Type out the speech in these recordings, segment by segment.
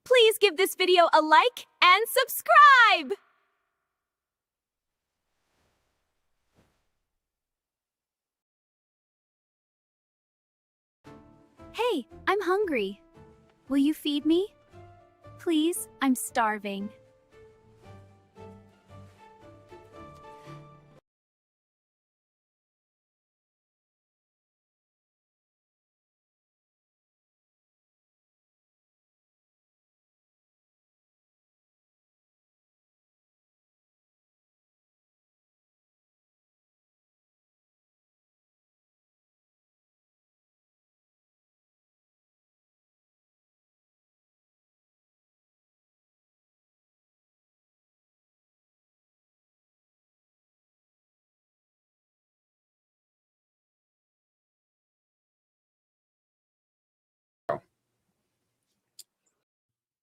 Please give this video a like and subscribe! Hey, I'm hungry. Will you feed me? Please, I'm starving.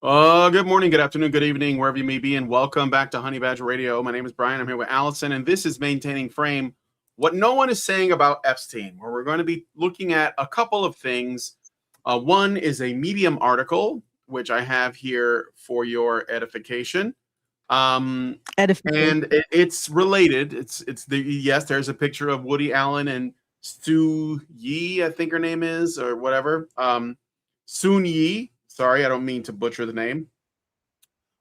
Good morning, good afternoon, good evening, wherever you may be, and welcome back to Honey Badger Radio. My name is Brian. I'm here with Allison, and this is Maintaining Frame, what no one is saying about Epstein, where we're going to be looking at a couple of things. One is a Medium article, which I have here for your edification. And it's related. Yes, there's a picture of Woody Allen and Sue Yi, I think her name is, or whatever. Soon Yi. Sorry, I don't mean to butcher the name.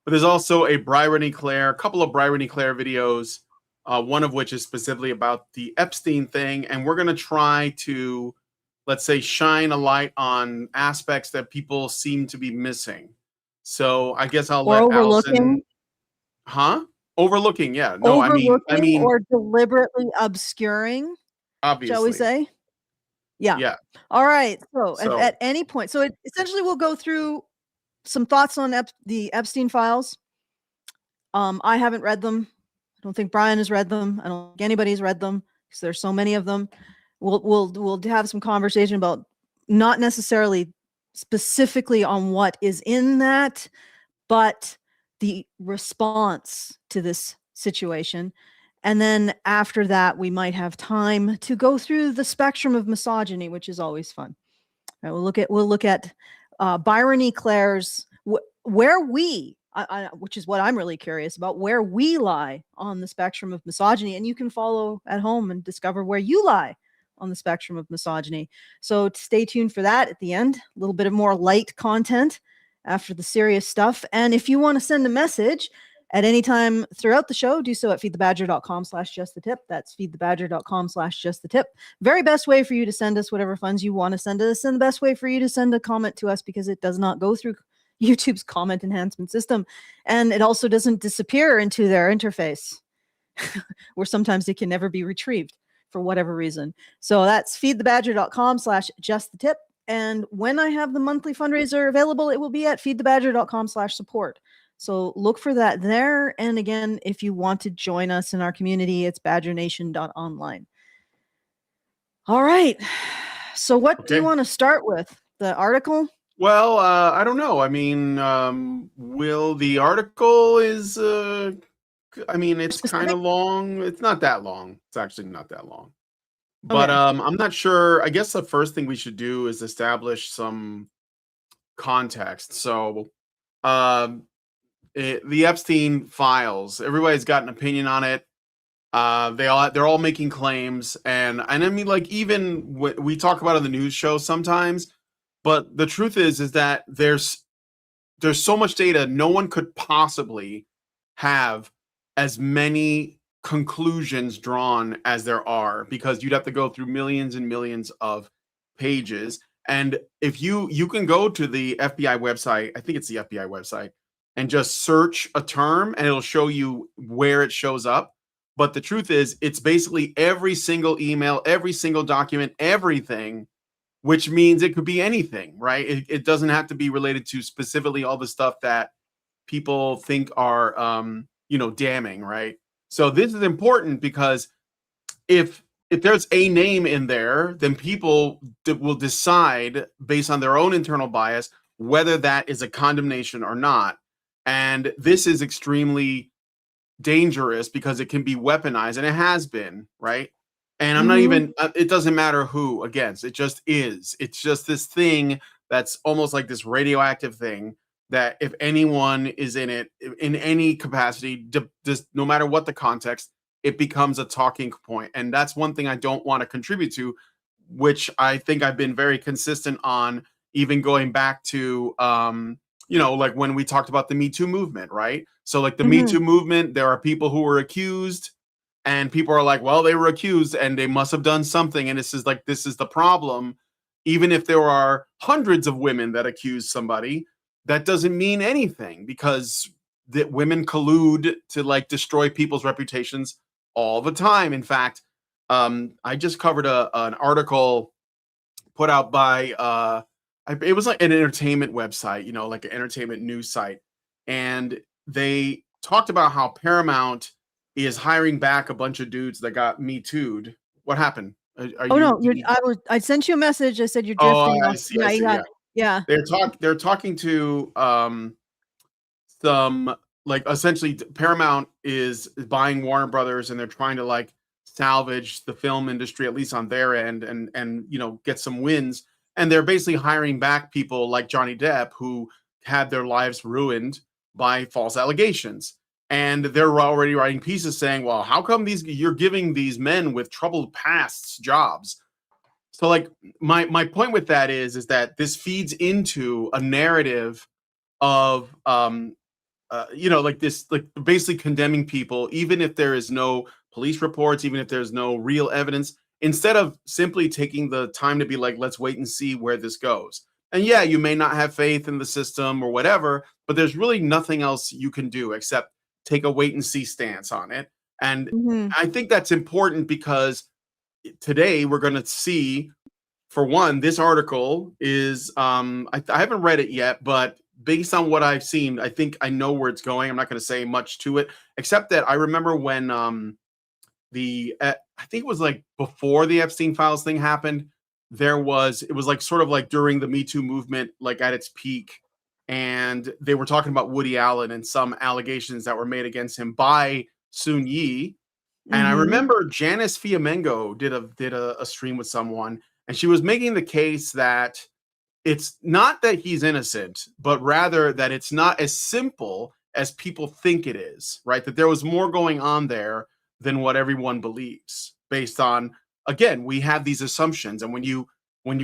But there's also a couple of Bryony Claire videos, one of which is specifically about the Epstein thing. And we're going to try to, let's say, shine a light on aspects that people seem to be missing. So I guess I'll let Allison... Overlooking, yeah. No, I mean, or deliberately obscuring, obviously. shall we say? Yeah. All right. So at any point, essentially we'll go through some thoughts on the Epstein files. I haven't read them. I don't think Brian has read them. I don't think anybody's read them because there's so many of them. We'll have some conversation about not necessarily specifically on what is in that, but the response to this situation. And then after that, we might have time to go through the spectrum of misogyny, which is always fun. Right, we'll look at Bryony Claire's where we, which is what I'm really curious about, where we lie on the spectrum of misogyny, and you can follow at home and discover where you lie on the spectrum of misogyny. So stay tuned for that at the end. A little bit of more light content after the serious stuff. And if you want to send a message at any time throughout the show, do so at feedthebadger.com/justthetip. That's feedthebadger.com/justthetip. Very best way for you to send us whatever funds you want to send us, and the best way for you to send a comment to us, because it does not go through YouTube's comment enhancement system, and it also doesn't disappear into their interface, where sometimes it can never be retrieved for whatever reason. So that's feedthebadger.com/justthetip. And when I have the monthly fundraiser available, it will be at feedthebadger.com/support. So look for that there. And again, if you want to join us in our community, it's badgernation.online. All right. So what do you want to start with? The article? Well, I don't know. I mean, the article is, it's kind of long. It's not that long. It's actually not that long. But I'm not sure. I guess the first thing we should do is establish some context. So, the Epstein files, everybody's got an opinion on it. They're all making claims, and I mean, like, even we talk about it on the news show sometimes, but the truth is that there's so much data, no one could possibly have as many conclusions drawn as there are, because you'd have to go through millions and millions of pages. And if you can go to the FBI website, I think it's the FBI website, and just search a term and it'll show you where it shows up. But the truth is, it's basically every single email, every single document, everything, which means it could be anything, right? It doesn't have to be related to specifically all the stuff that people think are, damning, right? So this is important, because if there's a name in there, then people will decide based on their own internal bias whether that is a condemnation or not. And this is extremely dangerous because it can be weaponized, and it has been, right? And I'm not even, it doesn't matter who against, it just is. It's just this thing that's almost like this radioactive thing that if anyone is in it in any capacity, just no matter what the context, it becomes a talking point. And that's one thing I don't want to contribute to, which I think I've been very consistent on, even going back to like when we talked about the Me Too movement, right? So like the Me Too movement, there are people who were accused, and people are like, well, they were accused and they must have done something, and this is the problem. Even if there are hundreds of women that accuse somebody, that doesn't mean anything, because that women collude to like destroy people's reputations all the time. In fact, I just covered an article put out by it was like an entertainment website, like an entertainment news site, and they talked about how Paramount is hiring back a bunch of dudes that got Me Too'd. What happened? I sent you a message. I said you're drifting. Oh, I see. Yeah. They're talking to some, like, essentially Paramount is buying Warner Brothers, and they're trying to like salvage the film industry, at least on their end, and get some wins. And they're basically hiring back people like Johnny Depp, who had their lives ruined by false allegations. And they're already writing pieces saying, well, how come you're giving these men with troubled pasts jobs? So like my point with that is that this feeds into a narrative of like this, like basically condemning people, even if there is no police reports, even if there's no real evidence, instead of simply taking the time to be like, let's wait and see where this goes. And yeah, you may not have faith in the system or whatever, but there's really nothing else you can do except take a wait and see stance on it. And I think that's important, because today we're going to see, for one, this article is I haven't read it yet, but based on what I've seen, I think I know where it's going. I'm not going to say much to it, except that I remember when I think it was like before the Epstein files thing happened, it was like sort of like during the Me Too movement, like at its peak, and they were talking about Woody Allen and some allegations that were made against him by Soon Yi. And I remember Janice Fiamengo did a stream with someone, and she was making the case that it's not that he's innocent, but rather that it's not as simple as people think it is, right? That there was more going on there than what everyone believes, based on, again, we have these assumptions. And when you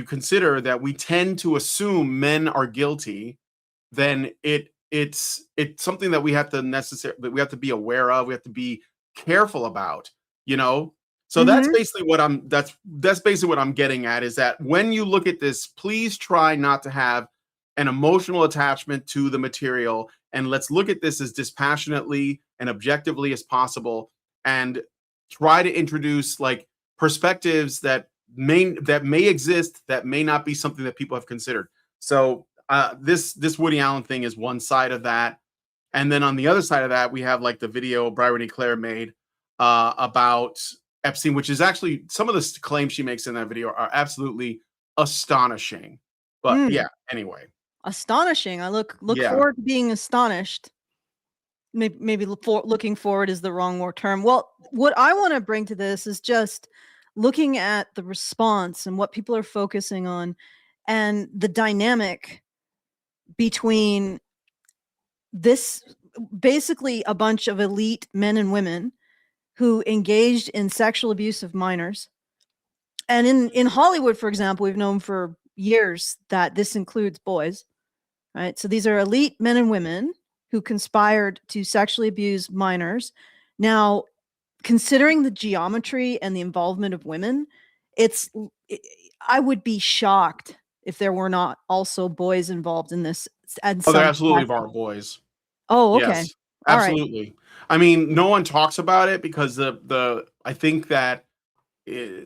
consider that we tend to assume men are guilty, then it's something that we have to be aware of, we have to be careful about, So that's basically what I'm getting at, is that when you look at this, please try not to have an emotional attachment to the material, and let's look at this as dispassionately and objectively as possible, and try to introduce like perspectives that may exist, that may not be something that people have considered. So this Woody Allen thing is one side of that. And then on the other side of that, we have like the video Bryony Claire made about Epstein, which is actually, some of the claims she makes in that video are absolutely astonishing. But yeah, anyway. Astonishing. I look forward to being astonished. Maybe looking forward is the wrong term. Well, what I want to bring to this is just looking at the response and what people are focusing on, and the dynamic between this, basically a bunch of elite men and women who engaged in sexual abuse of minors. And in Hollywood, for example, we've known for years that this includes boys, right? So these are elite men and women who conspired to sexually abuse minors. Now, considering the geometry and the involvement of women, I would be shocked if there were not also boys involved in this. There absolutely are boys. Oh, okay. Yes, absolutely. Right. I mean, no one talks about it because I think that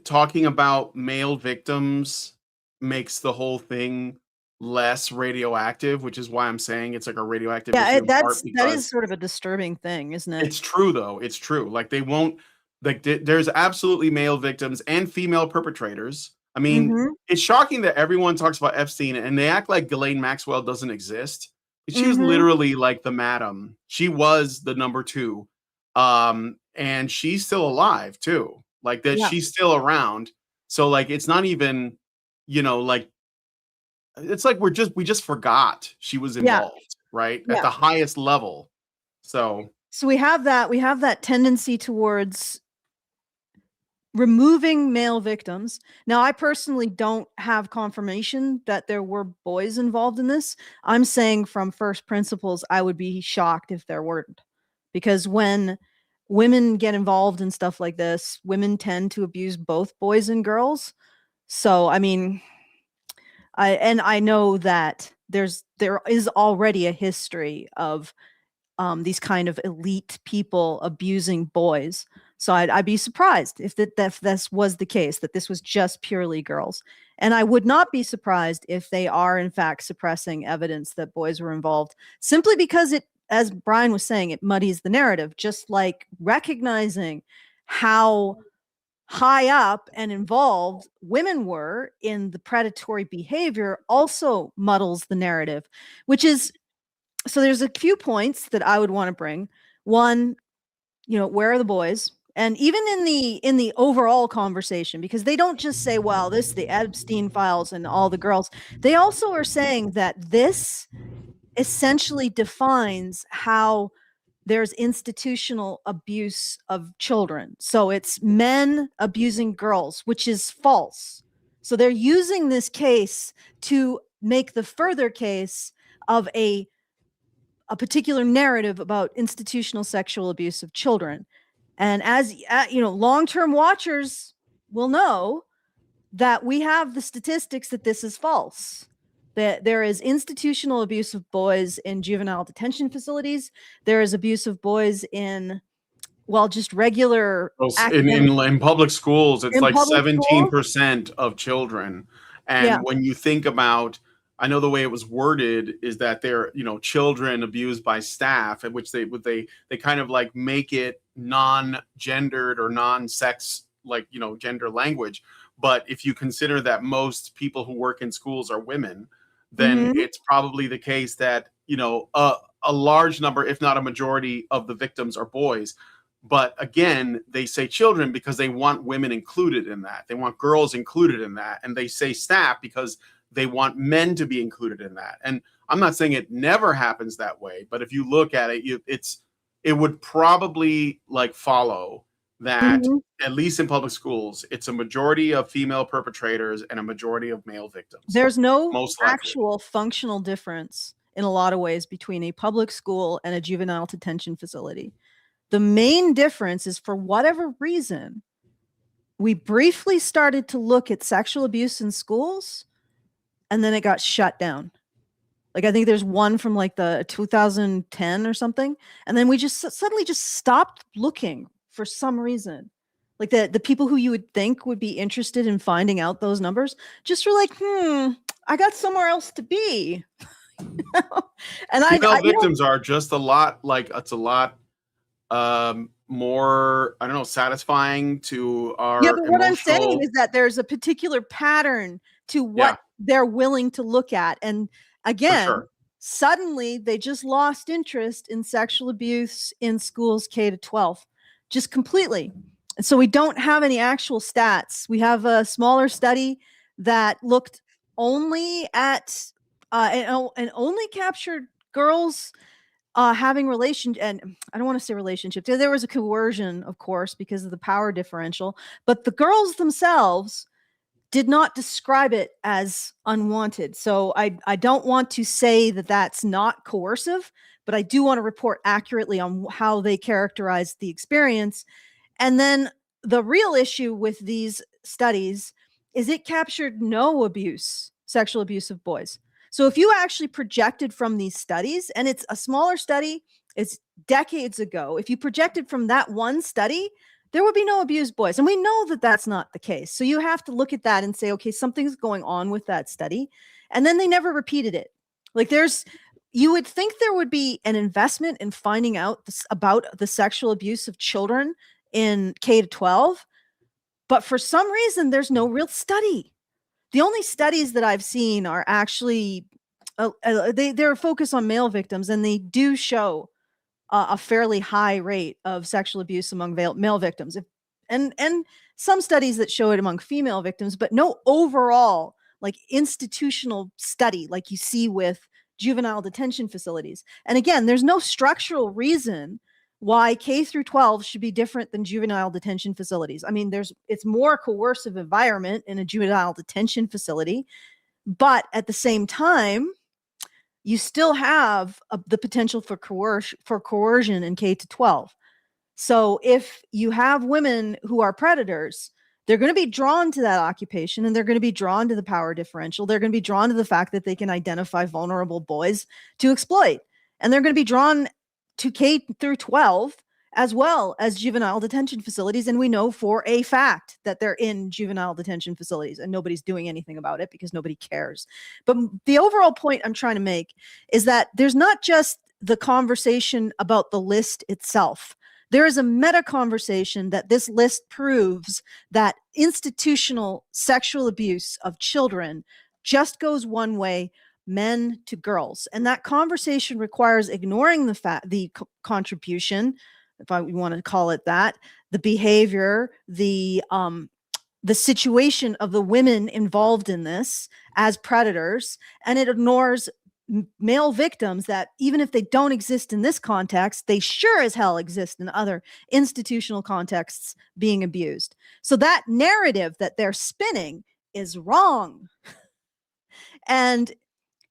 talking about male victims makes the whole thing less radioactive, which is why I'm saying it's like a radioactive issue. That is sort of a disturbing thing, isn't it? It's true, though. It's true. Like, they won't, like, there's absolutely male victims and female perpetrators. I mean, it's shocking that everyone talks about Epstein and they act like Ghislaine Maxwell doesn't exist. She was literally like the madam. She was the number 2. And she's still alive too. Like that, she's still around. So like, it's not even, like, it's like we just forgot she was involved. right? At the highest level. So we have that tendency towards removing male victims. Now, I personally don't have confirmation that there were boys involved in this. I'm saying from first principles, I would be shocked if there weren't. Because when women get involved in stuff like this, women tend to abuse both boys and girls. So, I mean, I know that there is already a history of these kind of elite people abusing boys. So I'd be surprised if this was the case, that this was just purely girls. And I would not be surprised if they are in fact suppressing evidence that boys were involved, simply because it, as Brian was saying, it muddies the narrative, just like recognizing how high up and involved women were in the predatory behavior also muddles the narrative, which is, so there's a few points that I would want to bring. One, where are the boys? And even in the overall conversation, because they don't just say, well, this is the Epstein files and all the girls. They also are saying that this essentially defines how there's institutional abuse of children. So it's men abusing girls, which is false. So they're using this case to make the further case of a particular narrative about institutional sexual abuse of children. And as long-term watchers will know that we have the statistics that this is false, that there is institutional abuse of boys in juvenile detention facilities. There is abuse of boys in, well, just regular in public schools. It's like 17% of children. And when you think about, I know the way it was worded is that they're, children abused by staff, at which they kind of like make it non-gendered or non-sex, like, gender language. But if you consider that most people who work in schools are women, then it's probably the case that, a large number, if not a majority of the victims are boys. But again, they say children because they want women included in that. They want girls included in that. And they say staff because they want men to be included in that. And I'm not saying it never happens that way, but if you look at it, it would probably like follow that at least in public schools, it's a majority of female perpetrators and a majority of male victims. There's no actual functional difference in a lot of ways between a public school and a juvenile detention facility. The main difference is, for whatever reason, we briefly started to look at sexual abuse in schools, and then it got shut down. Like, I think there's one from like the 2010 or something. And then we just suddenly just stopped looking for some reason. Like the people who you would think would be interested in finding out those numbers just were like, I got somewhere else to be. And female victims are just a lot, like, it's a lot more, I don't know, satisfying to our but what I'm saying is that there's a particular pattern to what they're willing to look at. And again, suddenly they just lost interest in sexual abuse in schools K to 12, just completely. And so we don't have any actual stats. We have a smaller study that looked only at and only captured girls having and I don't want to say relationships. There was a coercion, of course, because of the power differential, but the girls themselves did not describe it as unwanted. So I don't want to say that that's not coercive, but I do want to report accurately on how they characterized the experience. And then the real issue with these studies is it captured no sexual abuse of boys. So if you actually projected from these studies, and it's a smaller study, it's decades ago, if you projected from that one study, there would be no abused boys. And we know that that's not the case. So you have to look at that and say, okay, something's going on with that study. And then they never repeated it. Like you would think there would be an investment in finding out about the sexual abuse of children in K to 12. But for some reason, there's no real study. The only studies that I've seen are actually, they're focused on male victims, and they do show a fairly high rate of sexual abuse among male victims, and some studies that show it among female victims, but no overall like institutional study like you see with juvenile detention facilities. And again, there's no structural reason why K through 12 should be different than juvenile detention facilities. I mean, it's more coercive environment in a juvenile detention facility, but at the same time, you still have the potential for coercion in K to 12. So if you have women who are predators, they're going to be drawn to that occupation, and they're going to be drawn to the power differential. They're going to be drawn to the fact that they can identify vulnerable boys to exploit. And they're going to be drawn to K through 12 as well as juvenile detention facilities. And we know for a fact that they're in juvenile detention facilities, and nobody's doing anything about it because nobody cares. But the overall point I'm trying to make is that there's not just the conversation about the list itself. There is a meta conversation that this list proves that institutional sexual abuse of children just goes one way, men to girls. And that conversation requires ignoring the contribution, if we want to call it that, the behavior, the situation of the women involved in this as predators, and it ignores male victims that, even if they don't exist in this context, they sure as hell exist in other institutional contexts being abused. So that narrative that they're spinning is wrong. And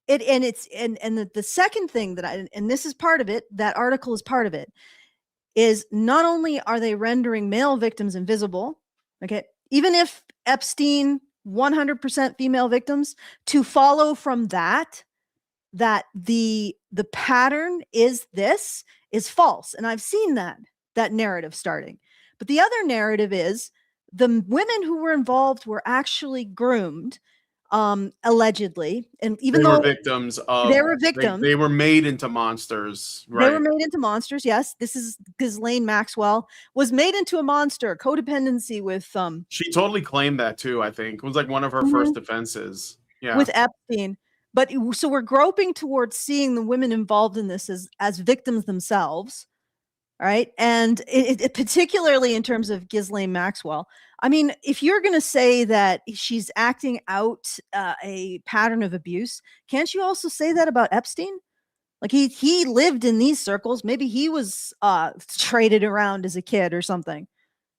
the second thing and this is part of it, that article is part of it, is not only are they rendering male victims invisible, okay, even if Epstein 100% female victims, to follow from that the pattern is false. And I've seen that narrative starting. But the other narrative is the women who were involved were actually groomed, allegedly. And even though they were victims, they were made into monsters. Right? They were made into monsters. Yes. This is Ghislaine Maxwell was made into a monster, codependency with, she totally claimed that too. I think it was like one of her first defenses. Yeah. With Epstein. But so we're groping towards seeing the women involved in this as victims themselves. Right. And it particularly in terms of Ghislaine Maxwell. I mean, if you're going to say that she's acting out a pattern of abuse, can't you also say that about Epstein? Like he lived in these circles. Maybe he was traded around as a kid or something.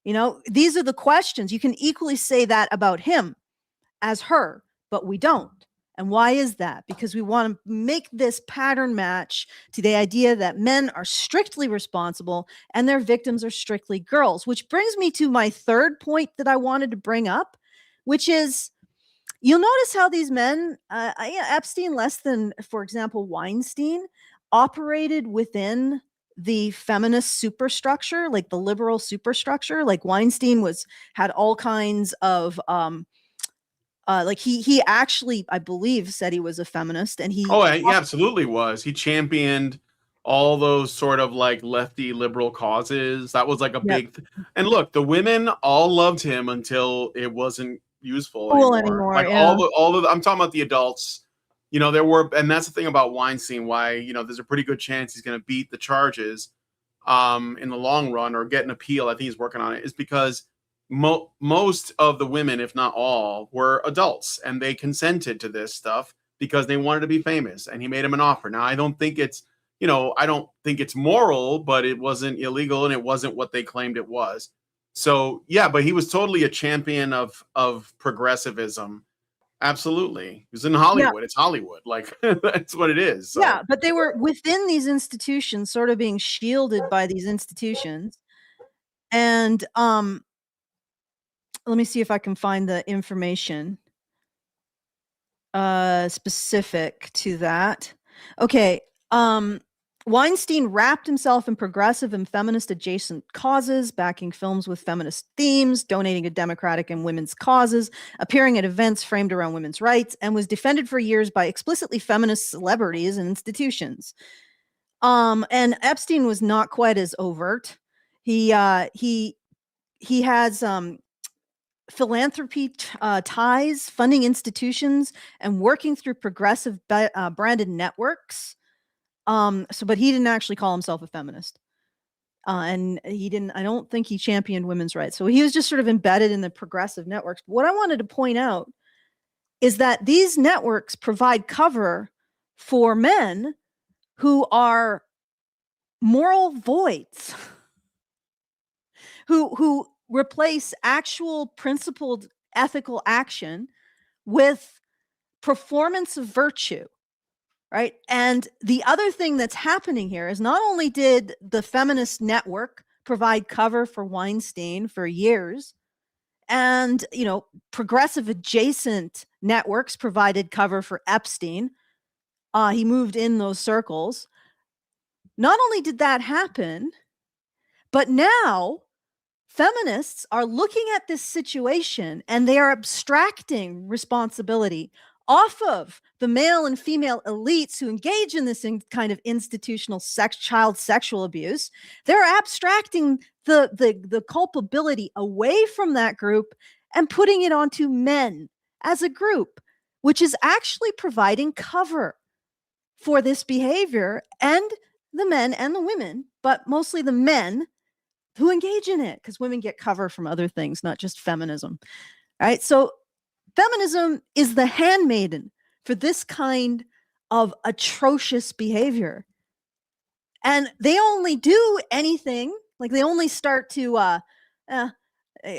You know, these are the questions. You can equally say that about him as her, but we don't. And why is that? Because we want to make this pattern match to the idea that men are strictly responsible and their victims are strictly girls, which brings me to my third point that I wanted to bring up, which is you'll notice how these men, Epstein less than, for example, Weinstein, operated within the feminist superstructure, like the liberal superstructure. Like Weinstein had all kinds of like he actually, I believe, said he was a feminist, and he absolutely was. He championed all those sort of like lefty liberal causes. That was like a big and look, the women all loved him until it wasn't useful anymore. Like all of I'm talking about the adults. You know, and that's the thing about Weinstein, why, you know, there's a pretty good chance he's going to beat the charges in the long run or get an appeal. I think he's working on it, is because most of the women, if not all, were adults, and they consented to this stuff because they wanted to be famous, and he made him an offer. Now, I don't think it's moral, but it wasn't illegal, and it wasn't what they claimed it was. So yeah, but he was totally a champion of progressivism. Absolutely. He was in Hollywood. Yeah. It's Hollywood. Like that's what it is. So. Yeah, but they were within these institutions, sort of being shielded by these institutions. And let me see if I can find the information specific to that. Okay. Weinstein wrapped himself in progressive and feminist adjacent causes, backing films with feminist themes, donating to democratic and women's causes, appearing at events framed around women's rights, and was defended for years by explicitly feminist celebrities and institutions. And Epstein was not quite as overt. He has philanthropy ties, funding institutions, and working through progressive branded networks. But he didn't actually call himself a feminist. And I don't think he championed women's rights. So he was just sort of embedded in the progressive networks. But what I wanted to point out is that these networks provide cover for men who are moral voids, who replace actual principled ethical action with performance of virtue, right? And the other thing that's happening here is not only did the feminist network provide cover for Weinstein for years, and, you know, progressive adjacent networks provided cover for Epstein. He moved in those circles. Not only did that happen, but now feminists are looking at this situation and they are abstracting responsibility off of the male and female elites who engage in this kind of institutional child sexual abuse. They're abstracting the culpability away from that group and putting it onto men as a group, which is actually providing cover for this behavior, and the men and the women, but mostly the men who engage in it, because women get cover from other things, not just feminism. Right? So feminism is the handmaiden for this kind of atrocious behavior. And they only do anything, like they only start to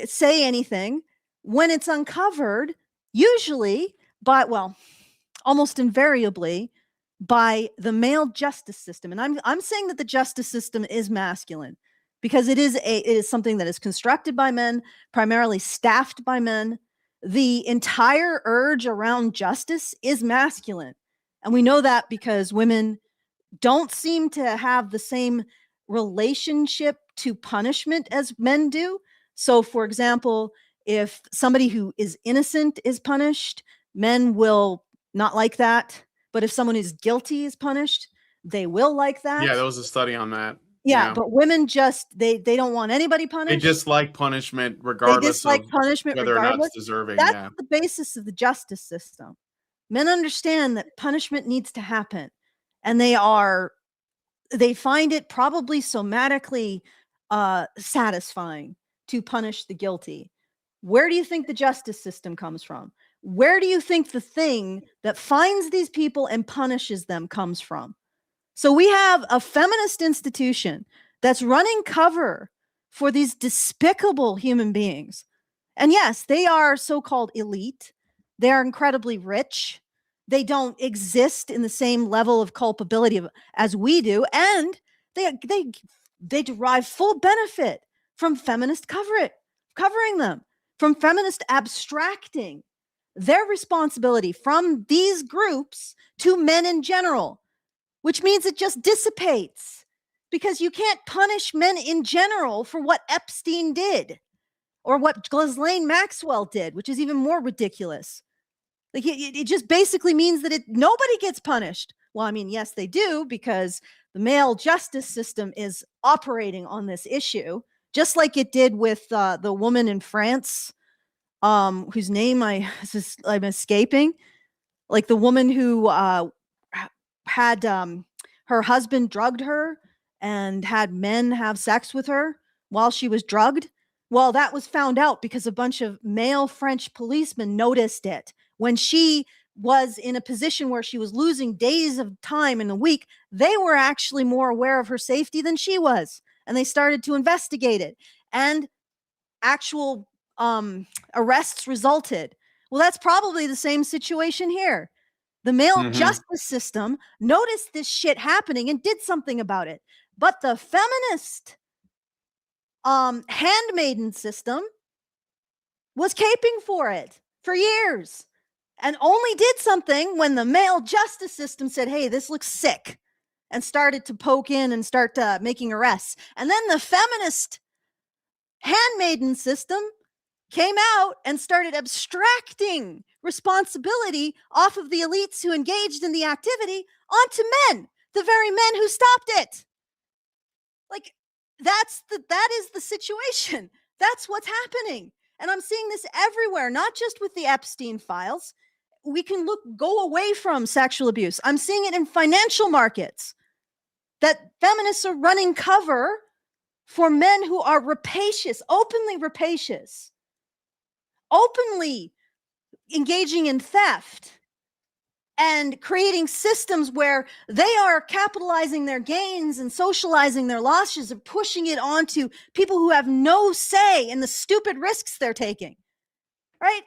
say anything when it's uncovered, usually by, well, almost invariably by the male justice system. And I'm saying that the justice system is masculine because it is something that is constructed by men, primarily staffed by men. The entire urge around justice is masculine. And we know that because women don't seem to have the same relationship to punishment as men do. So, for example, if somebody who is innocent is punished, men will not like that. But if someone who's guilty is punished, they will like that. Yeah, there was a study on that. Yeah, but women just, they don't want anybody punished. They dislike punishment regardless of whether or not it's deserving. That's the basis of the justice system. Men understand that punishment needs to happen, and they find it probably somatically satisfying to punish the guilty. Where do you think the justice system comes from? Where do you think the thing that finds these people and punishes them comes from? So we have a feminist institution that's running cover for these despicable human beings. And yes, they are so-called elite. They are incredibly rich. They don't exist in the same level of culpability as we do. And they derive full benefit from feminist covering them, from feminist abstracting their responsibility from these groups to men in general, which means it just dissipates because you can't punish men in general for what Epstein did or what Ghislaine Maxwell did, which is even more ridiculous. Like it just basically means that nobody gets punished. Well, I mean, yes, they do, because the male justice system is operating on this issue, just like it did with the woman in France, whose name I'm escaping, like the woman who had her husband drugged her and had men have sex with her while she was drugged. Well, that was found out because a bunch of male French policemen noticed it when she was in a position where she was losing days of time in a week. They were actually more aware of her safety than she was, and they started to investigate it, and actual arrests resulted. Well, that's probably the same situation here. The male justice system noticed this shit happening and did something about it. But the feminist handmaiden system was caping for it for years and only did something when the male justice system said, hey, this looks sick, and started to poke in and start making arrests. And then the feminist handmaiden system came out and started abstracting responsibility off of the elites who engaged in the activity onto men, the very men who stopped it. Like, that is the situation. That's what's happening. And I'm seeing this everywhere, not just with the Epstein files. We can go away from sexual abuse. I'm seeing it in financial markets, that feminists are running cover for men who are rapacious, openly engaging in theft, and creating systems where they are capitalizing their gains and socializing their losses and pushing it onto people who have no say in the stupid risks they're taking, right?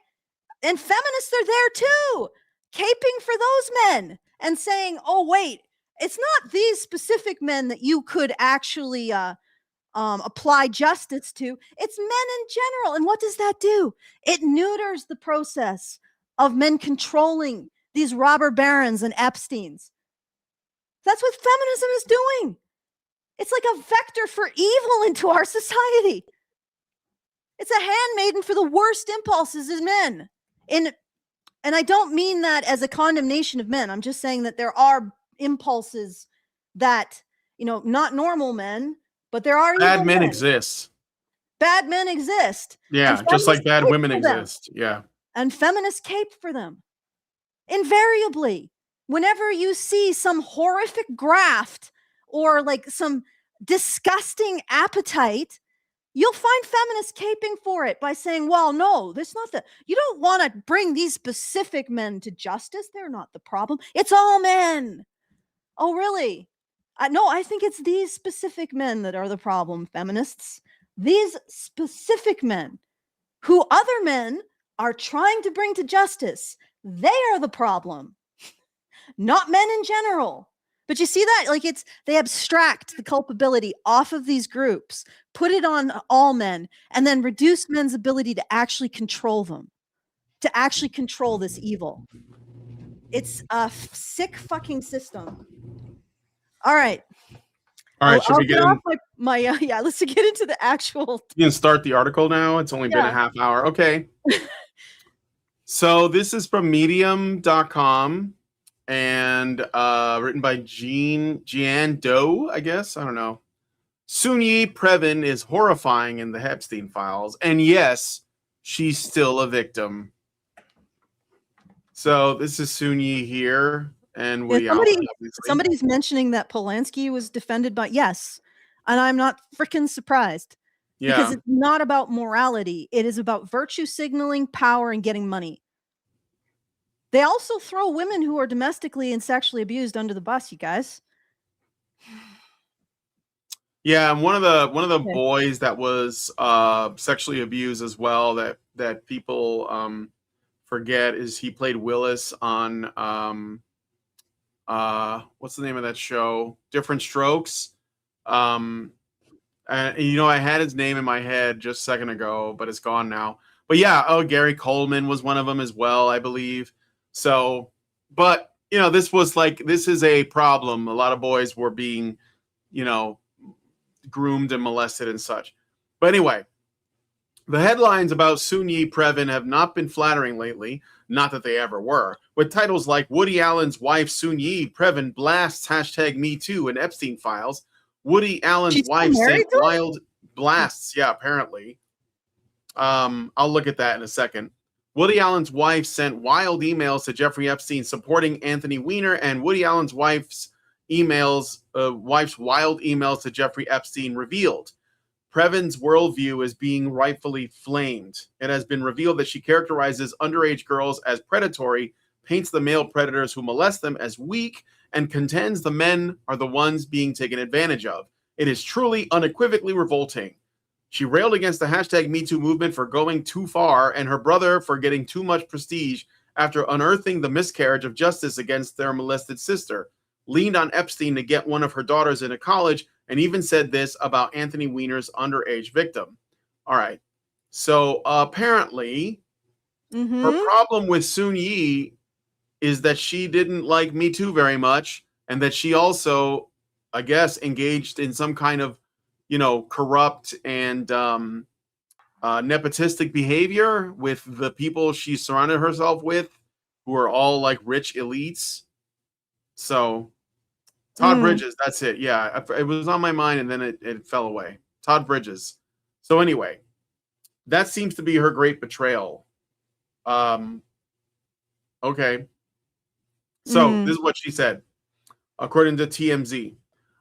And feminists are there too, caping for those men and saying, oh, wait, it's not these specific men that you could actually apply justice to. It's men in general. And what does that do? It neuters the process of men controlling these robber barons and Epsteins. That's what feminism is doing. It's like a vector for evil into our society. It's a handmaiden for the worst impulses in men. And I don't mean that as a condemnation of men. I'm just saying that there are impulses that, not normal men, but there are bad men exist. Bad men exist. Yeah, just like bad women exist. Yeah. And feminists cape for them. Invariably, whenever you see some horrific graft or like some disgusting appetite, you'll find feminists caping for it by saying, well, no, that's not you don't want to bring these specific men to justice. They're not the problem. It's all men. Oh, really? No, I think it's these specific men that are the problem, feminists. These specific men who other men are trying to bring to justice. They are the problem, not men in general. But you see that? Like they abstract the culpability off of these groups, put it on all men, and then reduce men's ability to actually control them, to actually control this evil. It's a sick fucking system. All right. All right, should we get in? Let's get into the actual. You can start the article now. It's only been a half hour. Okay. So this is from medium.com and written by Jean Doe, I guess. I don't know. Soon-Yi Previn is horrifying in the Epstein files. And yes, she's still a victim. So this is Soon-Yi here. And somebody's mentioning that Polanski was defended by, yes. And I'm not freaking surprised. Yeah. Because it's not about morality. It is about virtue signaling, power, and getting money. They also throw women who are domestically and sexually abused under the bus, you guys. Yeah, and one of the boys that was sexually abused as well that people forget is he played Willis on what's the name of that show? Different Strokes. And I had his name in my head just a second ago, but it's gone now. But yeah, Gary Coleman was one of them as well, I believe. So, but this is a problem. A lot of boys were being, groomed and molested and such. But anyway, the headlines about Soon-Yi Previn have not been flattering lately, not that they ever were, with titles like Woody Allen's wife Soon-Yi Previn blasts #MeToo and Epstein files. Woody Allen's wife sent wild blasts. Yeah, apparently. I'll look at that in a second. Woody Allen's wife sent wild emails to Jeffrey Epstein supporting Anthony Weiner, and Woody Allen's wife's wild emails to Jeffrey Epstein revealed Previn's worldview is being rightfully flamed. It has been revealed that she characterizes underage girls as predatory, paints the male predators who molest them as weak, and contends the men are the ones being taken advantage of. It is truly unequivocally revolting. She railed against the #MeToo movement for going too far and her brother for getting too much prestige after unearthing the miscarriage of justice against their molested sister, leaned on Epstein to get one of her daughters into college, and even said this about Anthony Weiner's underage victim. All right. So apparently, her problem with Soon-Yi is that she didn't like Me Too very much, and that she also, I guess, engaged in some kind of, corrupt and nepotistic behavior with the people she surrounded herself with, who are all like rich elites. So Todd Bridges, that's it. Yeah, it was on my mind and then it fell away. Todd Bridges. So anyway, that seems to be her great betrayal. Okay. So this is what she said, according to TMZ.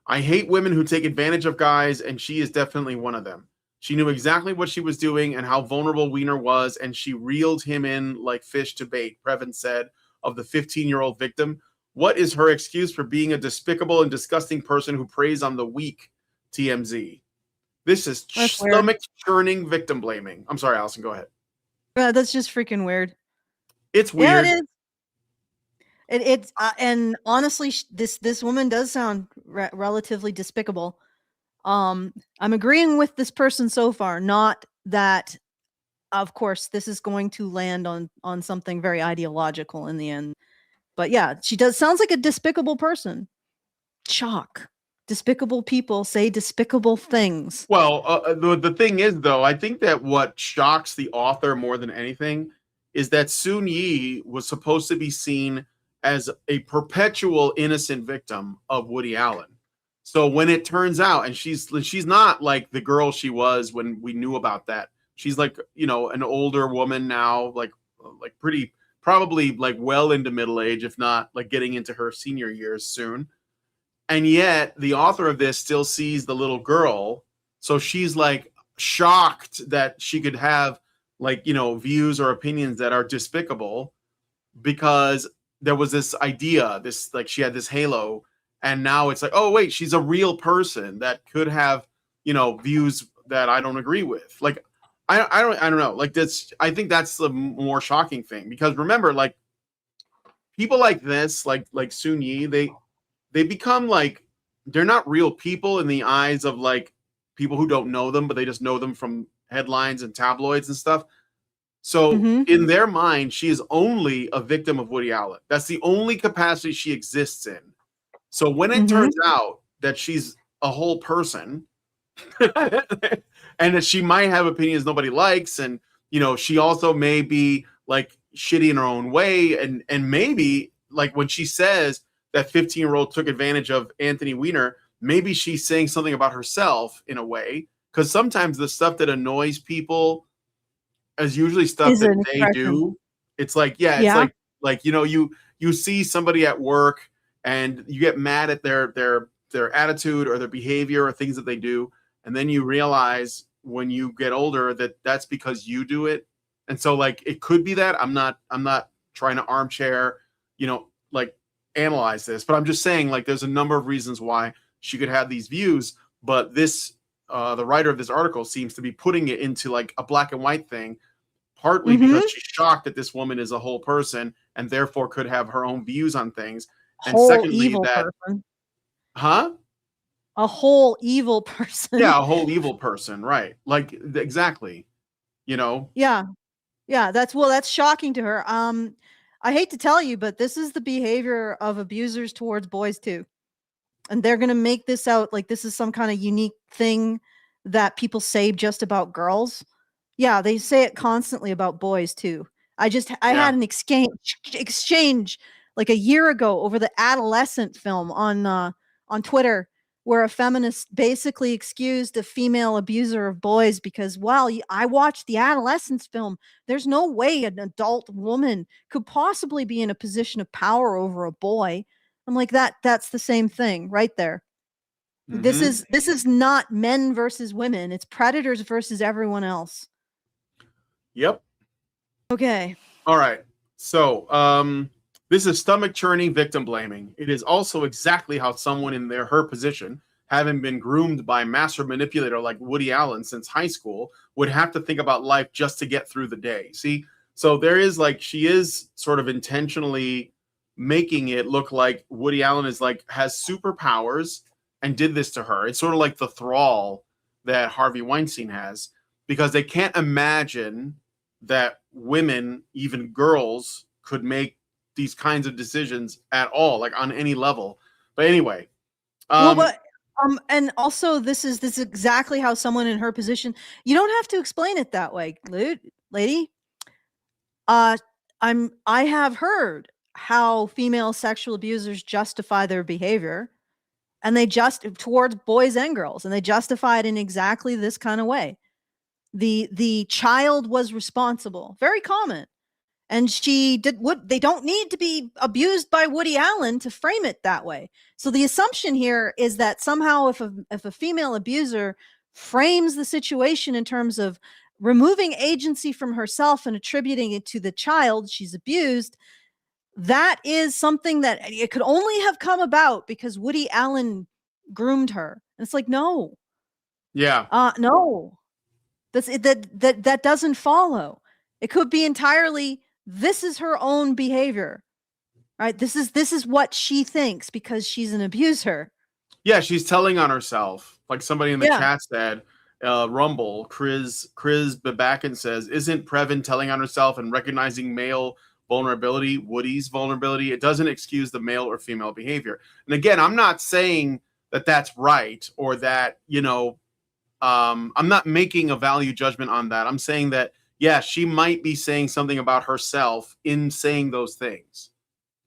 I hate women who take advantage of guys, and she is definitely one of them. She knew exactly what she was doing and how vulnerable Weiner was, and she reeled him in like fish to bait, Previn said, of the 15-year-old victim. What is her excuse for being a despicable and disgusting person who preys on the weak? TMZ. This is stomach-churning victim blaming. I'm sorry, Allison, go ahead. That's just freaking weird. It's weird. Yeah, it is. It's and honestly, this woman does sound relatively despicable. I'm agreeing with this person so far. Not that, of course, this is going to land on something very ideological in the end. But yeah, she sounds like a despicable person. Shock. Despicable people say despicable things. Well, the thing is, though, I think that what shocks the author more than anything is that Soon-Yi was supposed to be seen as a perpetual innocent victim of Woody Allen. So when it turns out, and she's not like the girl she was when we knew about that. She's like, you know, an older woman now, like pretty, probably like well into middle age, if not like getting into her senior years soon. And yet the author of this still sees the little girl. So she's like shocked that she could have like, you know, views or opinions that are despicable because there was this idea, this like she had this halo, and now it's like, oh wait, she's a real person that could have, you know, views that I don't agree with. Like I don't know. Like that's, I think that's the more shocking thing, because remember, like people like this, like Soon-Yi, they become like, they're not real people in the eyes of like people who don't know them, but they just know them from headlines and tabloids and stuff. So in their mind, she is only a victim of Woody Allen. That's the only capacity she exists in. So when it turns out that she's a whole person and that she might have opinions nobody likes, and you know, she also may be like shitty in her own way, and maybe like when she says that 15-year-old took advantage of Anthony Weiner, maybe she's saying something about herself in a way, because sometimes the stuff that annoys people is usually stuff that they do. It's like, it's like you know, you see somebody at work and you get mad at their attitude or their behavior or things that they do, and then you realize when you get older that that's because you do it. And so like it could be that I'm not trying to armchair, you know, like analyze this, but I'm just saying like there's a number of reasons why she could have these views, but this the writer of this article seems to be putting it into like a black and white thing, partly because she's shocked that this woman is a whole person and therefore could have her own views on things, and secondly that person. A whole evil person. Yeah, a whole evil person, right? Like exactly, you know. Yeah, that's shocking to her. I hate to tell you, but this is the behavior of abusers towards boys too. And they're going to make this out like this is some kind of unique thing that people say just about girls. Yeah, they say it constantly about boys too. I had an exchange like a year ago over the Adolescent film on Twitter, where a feminist basically excused a female abuser of boys because, well, I watched the Adolescence film. There's no way an adult woman could possibly be in a position of power over a boy. I'm like, that's the same thing right there. This is not men versus women. It's predators versus everyone else. Yep. Okay. All right. So, this is stomach churning victim blaming. It is also exactly how someone in her position, having been groomed by a master manipulator like Woody Allen since high school, would have to think about life just to get through the day. See? So there is like, she is sort of intentionally making it look like Woody Allen is like, has superpowers and did this to her. It's sort of like the thrall that Harvey Weinstein has, because they can't imagine that women, even girls, could make these kinds of decisions at all, like on any level. But anyway, and also this is exactly how someone in her position. You don't have to explain it that way, lady. I have heard how female sexual abusers justify their behavior, and they towards boys and girls, and they justify it in exactly this kind of way. The child was responsible, very common. And she did what they don't need to be abused by Woody Allen to frame it that way. So the assumption here is that somehow if a female abuser frames the situation in terms of removing agency from herself and attributing it to the child she's abused, that is something that it could only have come about because Woody Allen groomed her. And it's like, no. Yeah. No. That doesn't follow. It could be entirely, this is her own behavior. Right? This is what she thinks because she's an abuser. Yeah, she's telling on herself. Like somebody in the chat said, Rumble, Chris Babakin says, isn't Previn telling on herself and recognizing male vulnerability, Woody's vulnerability? It doesn't excuse the male or female behavior. And again, I'm not saying that that's right or that, I'm not making a value judgment on that. I'm saying that, yeah, she might be saying something about herself in saying those things.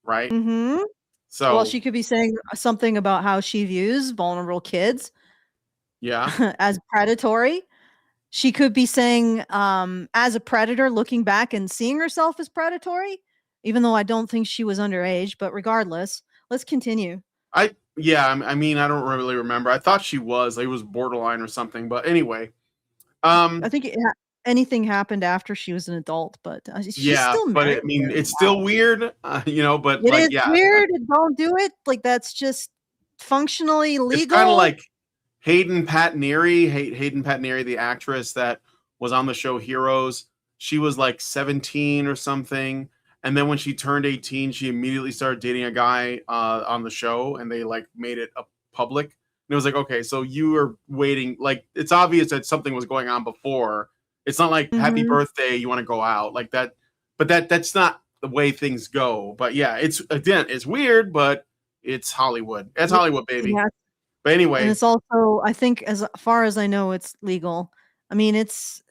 Right? Mm-hmm. So, well, she could be saying something about how she views vulnerable kids. Yeah. As predatory. She could be saying, as a predator, looking back and seeing herself as predatory, even though I don't think she was underage. But regardless, let's continue. I mean, I don't really remember. I thought she was. Like, it was borderline or something. But anyway, I think anything happened after she was an adult, but she's still married. But I mean, it's still weird, But it is weird. Don't do it. Like, that's just functionally legal. It's kind of like Hayden Panettiere, the actress that was on the show Heroes. She was like 17 or something, and then when she turned 18, she immediately started dating a guy on the show, and they like made it public. And it was like, okay, so you are waiting. Like, it's obvious that something was going on before. It's not like happy birthday, you want to go out like that. But that's not the way things go. But yeah, it's weird, but it's Hollywood. It's Hollywood, baby. Yeah. But anyway, and it's also, I think, as far as I know, it's legal. I mean, it's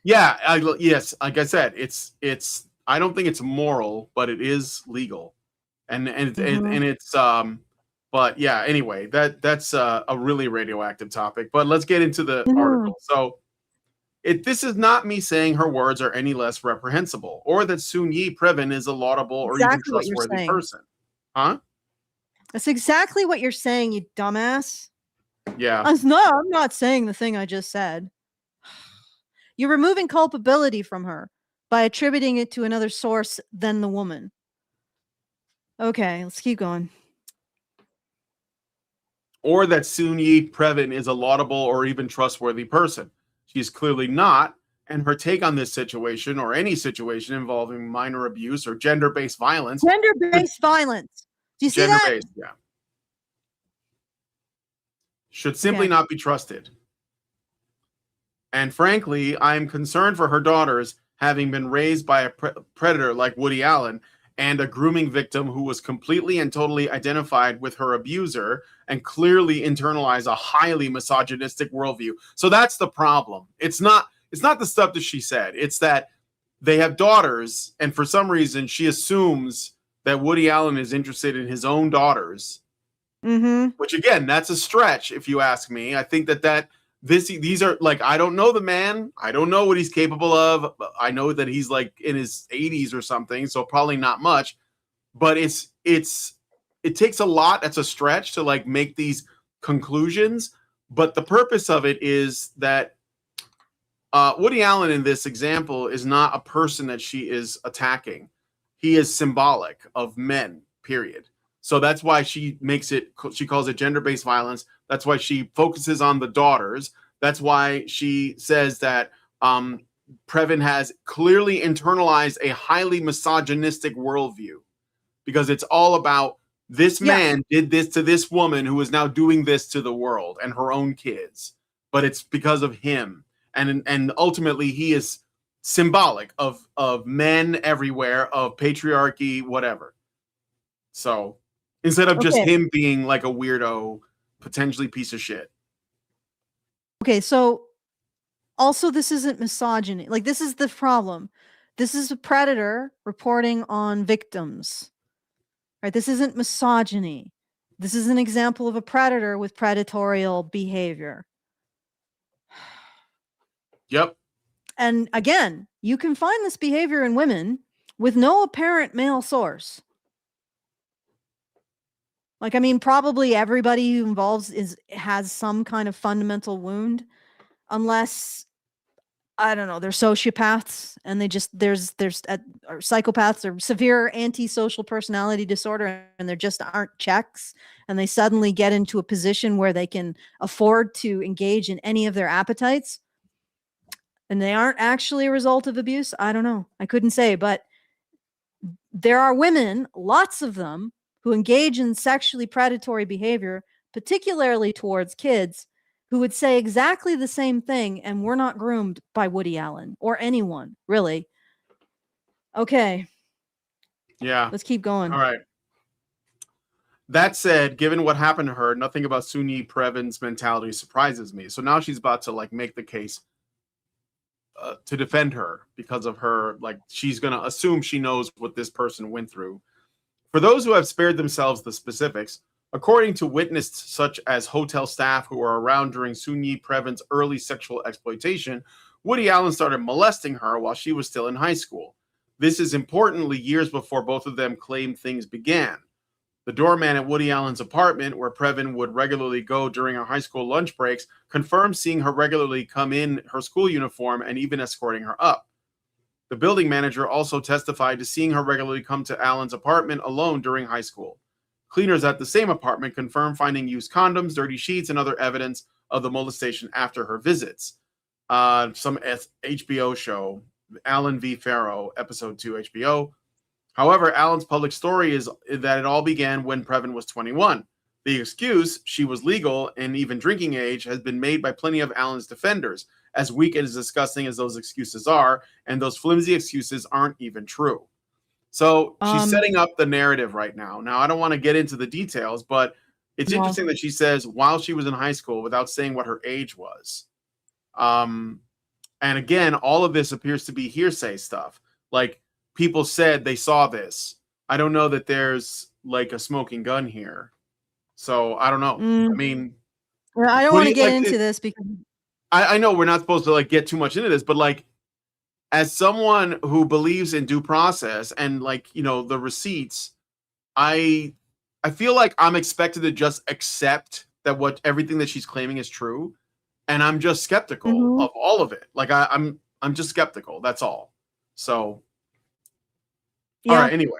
yes, like I said, it's I don't think it's moral, but it is legal, and it's but yeah. Anyway, that's a really radioactive topic. But let's get into the article. So, this is not me saying her words are any less reprehensible, or that Soon-Yi Previn is a laudable or even trustworthy person. Huh? That's exactly what you're saying, you dumbass. Yeah. I'm not saying the thing I just said. You're removing culpability from her by attributing it to another source than the woman. Okay, let's keep going. Or that Soon-Yi Previn is a laudable or even trustworthy person. She's clearly not, and her take on this situation, or any situation involving minor abuse or gender-based violence. Gender-based violence. Do you see that? Gender-based, yeah. Should simply not be trusted. And frankly, I'm concerned for her daughters, having been raised by a predator like Woody Allen and a grooming victim who was completely and totally identified with her abuser and clearly internalized a highly misogynistic worldview. So that's the problem. It's not the stuff that she said. It's that they have daughters, and for some reason she assumes that Woody Allen is interested in his own daughters. Which, again, that's a stretch, if you ask me. I think these are, like, I don't know the man. I don't know what he's capable of. I know that he's like in his 80s or something, so probably not much. But it takes a lot. That's a stretch to like make these conclusions. But the purpose of it is that Woody Allen in this example is not a person that she is attacking. He is symbolic of men, period. So that's why she calls it gender-based violence. That's why she focuses on the daughters. That's why she says that Previn has clearly internalized a highly misogynistic worldview, because it's all about this man did this to this woman who is now doing this to the world and her own kids. But it's because of him. And ultimately he is symbolic of men everywhere, of patriarchy, whatever. So instead of just him being like a weirdo, potentially piece of shit. Okay, so also this isn't misogyny. Like, this is the problem. This is a predator reporting on victims. Right? This isn't misogyny. This is an example of a predator with predatorial behavior. Yep. And again, you can find this behavior in women with no apparent male source. Like, I mean, probably everybody who involves has some kind of fundamental wound, unless I don't know, they're sociopaths, and they just there's or psychopaths or severe antisocial personality disorder, and there just aren't checks, and they suddenly get into a position where they can afford to engage in any of their appetites, and they aren't actually a result of abuse. I don't know. I couldn't say, but there are women, lots of them, who engage in sexually predatory behavior, particularly towards kids, who would say exactly the same thing, and were not groomed by Woody Allen or anyone, really. Okay. Yeah. Let's keep going. All right. That said, given what happened to her, nothing about Soon-Yi Previn's mentality surprises me. So now she's about to like make the case to defend her because of her, like she's going to assume she knows what this person went through. For those who have spared themselves the specifics, according to witnesses such as hotel staff who were around during Soon-Yi Previn's early sexual exploitation, Woody Allen started molesting her while she was still in high school. This is importantly years before both of them claimed things began. The doorman at Woody Allen's apartment, where Previn would regularly go during her high school lunch breaks, confirmed seeing her regularly come in her school uniform and even escorting her up. The building manager also testified to seeing her regularly come to Allen's apartment alone during high school. Cleaners at the same apartment confirmed finding used condoms, dirty sheets, and other evidence of the molestation after her visits. Some HBO show, Allen v. Farrow, episode 2, HBO. However, Allen's public story is that it all began when Previn was 21. The excuse, she was legal and even drinking age, has been made by plenty of Allen's defenders, as weak and as disgusting as those excuses are, and those flimsy excuses aren't even true. So she's setting up the narrative right now. Now, I don't want to get into the details, but it's interesting that she says while she was in high school without saying what her age was. And again, all of this appears to be hearsay stuff. Like, people said they saw this. I don't know that there's like a smoking gun here. So I don't know. I mean, I don't want to get into this because I know we're not supposed to like get too much into this, but like as someone who believes in due process and like, you know, the receipts, I feel like I'm expected to just accept that everything that she's claiming is true. And I'm just skeptical of all of it. Like I'm just skeptical. That's all. So all right, anyway.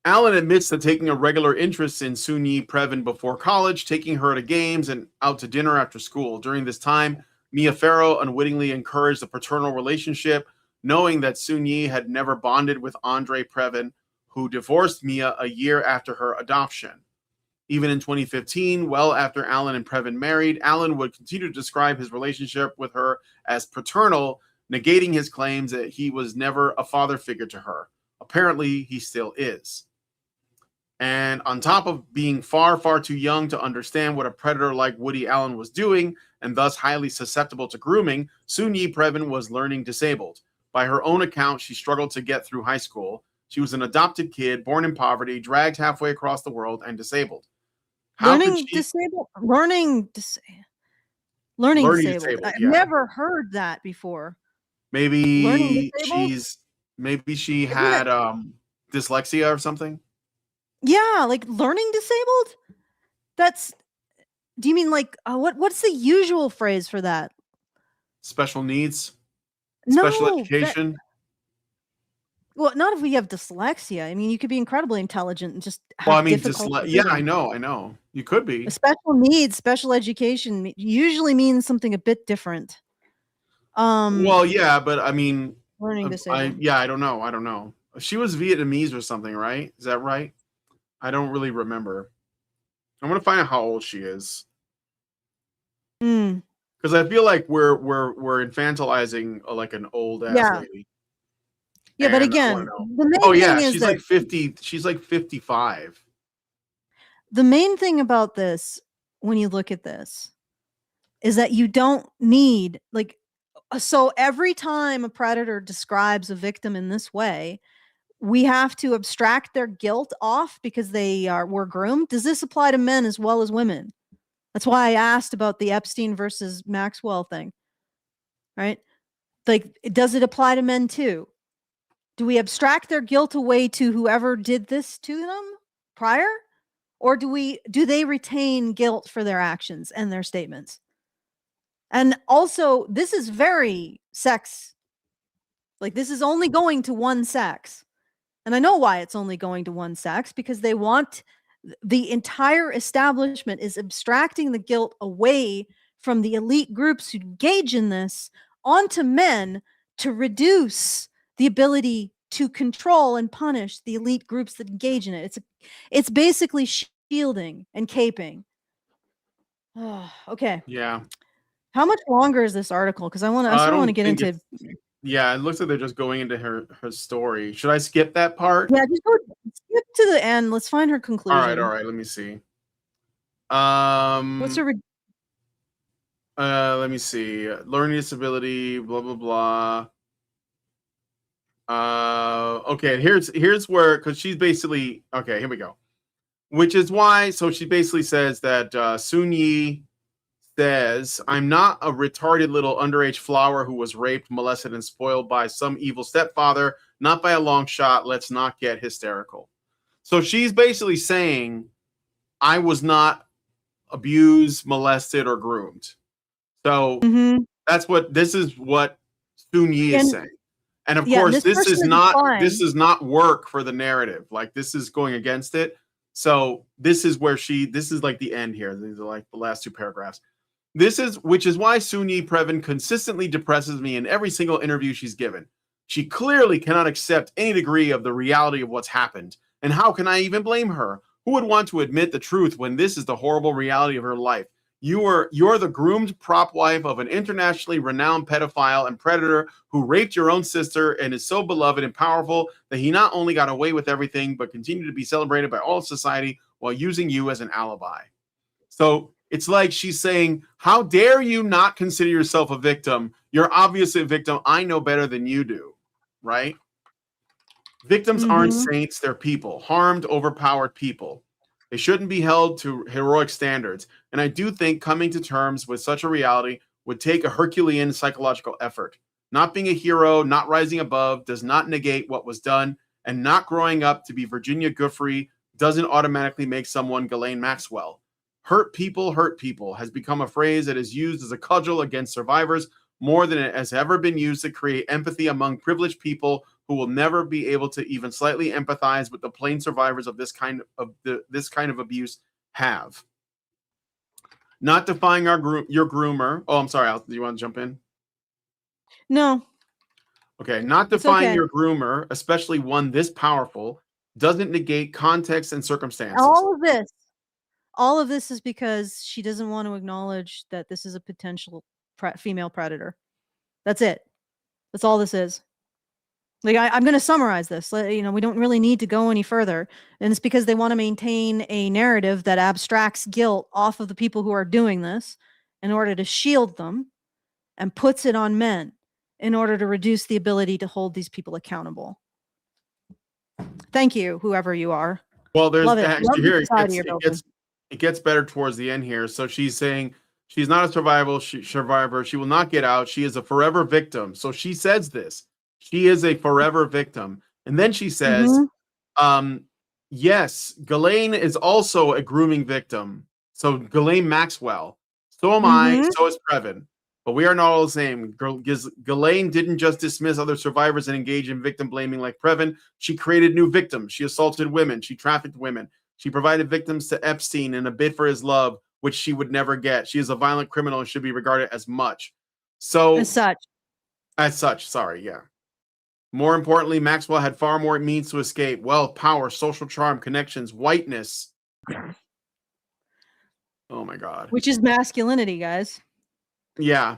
Allen admits to taking a regular interest in Soon-Yi Previn before college, taking her to games and out to dinner after school. During this time, Mia Farrow unwittingly encouraged a paternal relationship, knowing that Soon-Yi had never bonded with Andre Previn, who divorced Mia a year after her adoption. Even in 2015, well after Allen and Previn married, Allen would continue to describe his relationship with her as paternal, negating his claims that he was never a father figure to her. Apparently, he still is. And on top of being far, far too young to understand what a predator like Woody Allen was doing, and thus highly susceptible to grooming, Soon-Yi Previn was learning disabled. By her own account, she struggled to get through high school. She was an adopted kid, born in poverty, dragged halfway across the world, and disabled. Learning disabled. I've never heard that before. Maybe she had dyslexia or something. Yeah, like learning disabled. Do you mean like what's the usual phrase for that? Special needs, special education. Well, not if we have dyslexia. I mean, you could be incredibly intelligent and just have I know. You could be. Special needs, special education usually means something a bit different. Well, yeah, but I mean, learning disabled. I don't know. She was Vietnamese or something, right? Is that right? I don't really remember. I'm gonna find out how old she is. Because I feel like we're infantilizing like an old ass lady. Yeah, but again, the main thing is she's like 50. She's like 55. The main thing about this, when you look at this, is that you don't need so every time a predator describes a victim in this way, we have to abstract their guilt off because they were groomed. Does this apply to men as well as women? That's why I asked about the Epstein versus Maxwell thing, right? Like, does it apply to men too? Do we abstract their guilt away to whoever did this to them prior? Or do they retain guilt for their actions and their statements? And also, this is very sex. Like, this is only going to one sex. And I know why it's only going to one sex, because they want the entire establishment is abstracting the guilt away from the elite groups who engage in this onto men to reduce the ability to control and punish the elite groups that engage in it. It's basically shielding and caping. Oh, okay. Yeah. How much longer is this article? Because I sort of want to get into. Yeah, it looks like they're just going into her story. Should I skip that part? Yeah, just go skip to the end. Let's find her conclusion. All right. Let me see. What's her? Let me see. Learning disability. Blah blah blah. Okay. Here's where, because she's basically, okay. Here we go. Which is why. So she basically says that Sun Yi says, I'm not a retarded little underage flower who was raped, molested, and spoiled by some evil stepfather. Not by a long shot. Let's not get hysterical. So she's basically saying, I was not abused, molested, or groomed. So this is what Sun Yi is saying. And of course, this is not work for the narrative. Like, this is going against it. So this is like the end here. These are like the last two paragraphs. Which is why Sun Yi Previn consistently depresses me in every single interview she's given. She clearly cannot accept any degree of the reality of what's happened. And how can I even blame her? Who would want to admit the truth when this is the horrible reality of her life? You're the groomed prop wife of an internationally renowned pedophile and predator who raped your own sister and is so beloved and powerful that he not only got away with everything, but continued to be celebrated by all society while using you as an alibi. So it's like she's saying, how dare you not consider yourself a victim? You're obviously a victim. I know better than you do, right? Victims aren't saints. They're people, harmed, overpowered people. They shouldn't be held to heroic standards. And I do think coming to terms with such a reality would take a Herculean psychological effort. Not being a hero, not rising above, does not negate what was done, and not growing up to be Virginia Giuffre doesn't automatically make someone Ghislaine Maxwell. Hurt people has become a phrase that is used as a cudgel against survivors more than it has ever been used to create empathy among privileged people who will never be able to even slightly empathize with the plain survivors of this kind of abuse have. Not defying your groomer. Oh, I'm sorry. Do you want to jump in? No. Okay. Not defying your groomer, especially one this powerful, doesn't negate context and circumstances. All of this is because she doesn't want to acknowledge that this is a potential female predator. That's it. That's all this is. Like, I'm going to summarize this. We don't really need to go any further. And it's because they want to maintain a narrative that abstracts guilt off of the people who are doing this in order to shield them and puts it on men in order to reduce the ability to hold these people accountable. Thank you, whoever you are. Well, there's actually here it gets better towards the end here. So she's saying she's not a survivor. She will not get out. She is a forever victim. So she says this. She is a forever victim. And then she says, yes, Ghislaine is also a grooming victim. So Ghislaine Maxwell. So am I. So is Previn. But we are not all the same. Ghislaine didn't just dismiss other survivors and engage in victim blaming like Previn. She created new victims. She assaulted women. She trafficked women. She provided victims to Epstein in a bid for his love, which she would never get. She is a violent criminal and should be regarded as much. So as such, sorry, yeah. More importantly, Maxwell had far more means to escape: wealth, power, social charm, connections, whiteness. Oh my God. Which is masculinity, guys. Yeah.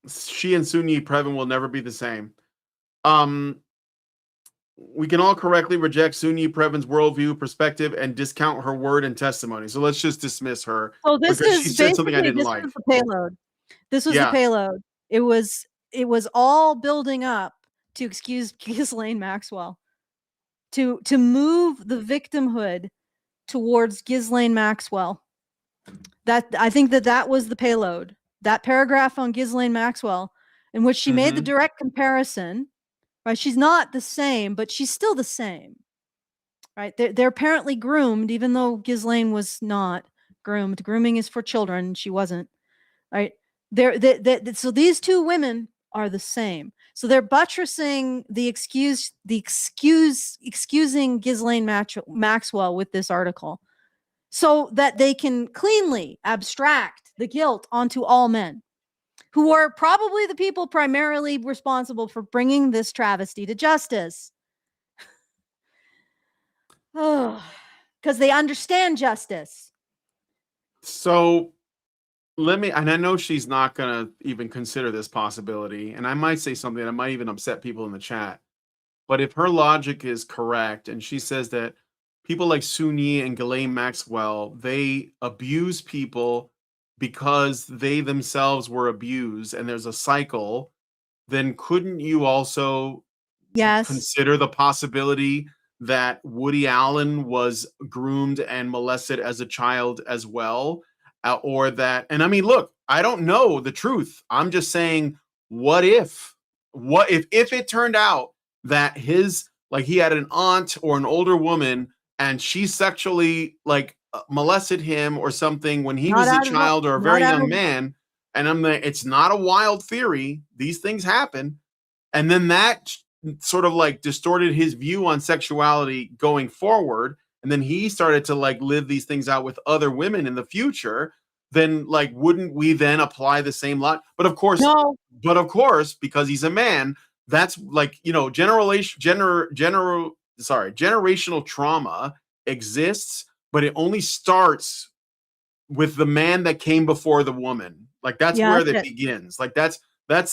She and Sun Yi Previn will never be the same. We can all correctly reject Sun Yi Previn's worldview, perspective, and discount her word and testimony. So let's just dismiss her. Oh, this is she said something I didn't like. Was the payload. This was the payload. It was all building up to excuse Ghislaine Maxwell, to move the victimhood towards Ghislaine Maxwell. That I think that was the payload. That paragraph on Ghislaine Maxwell, in which she made the direct comparison. Right, she's not the same, but she's still the same. Right, they're apparently groomed, even though Ghislaine was not groomed. Grooming is for children. She wasn't. Right, So these two women are the same. So they're buttressing the excusing Ghislaine Maxwell with this article, so that they can cleanly abstract the guilt onto all men, who are probably the people primarily responsible for bringing this travesty to justice. Oh, because they understand justice. So and I know she's not going to even consider this possibility, and I might say something that might even upset people in the chat. But if her logic is correct, and she says that people like Sun Yi and Ghislaine Maxwell, they abuse people because they themselves were abused, and there's a cycle, then couldn't you also consider the possibility that Woody Allen was groomed and molested as a child as well? Or that, and I mean, look, I don't know the truth. I'm just saying, what if it turned out that he had an aunt or an older woman and she sexually molested him or something when he was a child or a very young man, and I'm like, it's not a wild theory. These things happen. And then that sort of distorted his view on sexuality going forward. And then he started to live these things out with other women in the future, then wouldn't we then apply the same lot? But of course, because he's a man, that's generational trauma exists, but it only starts with the man that came before the woman. That's where that begins. That's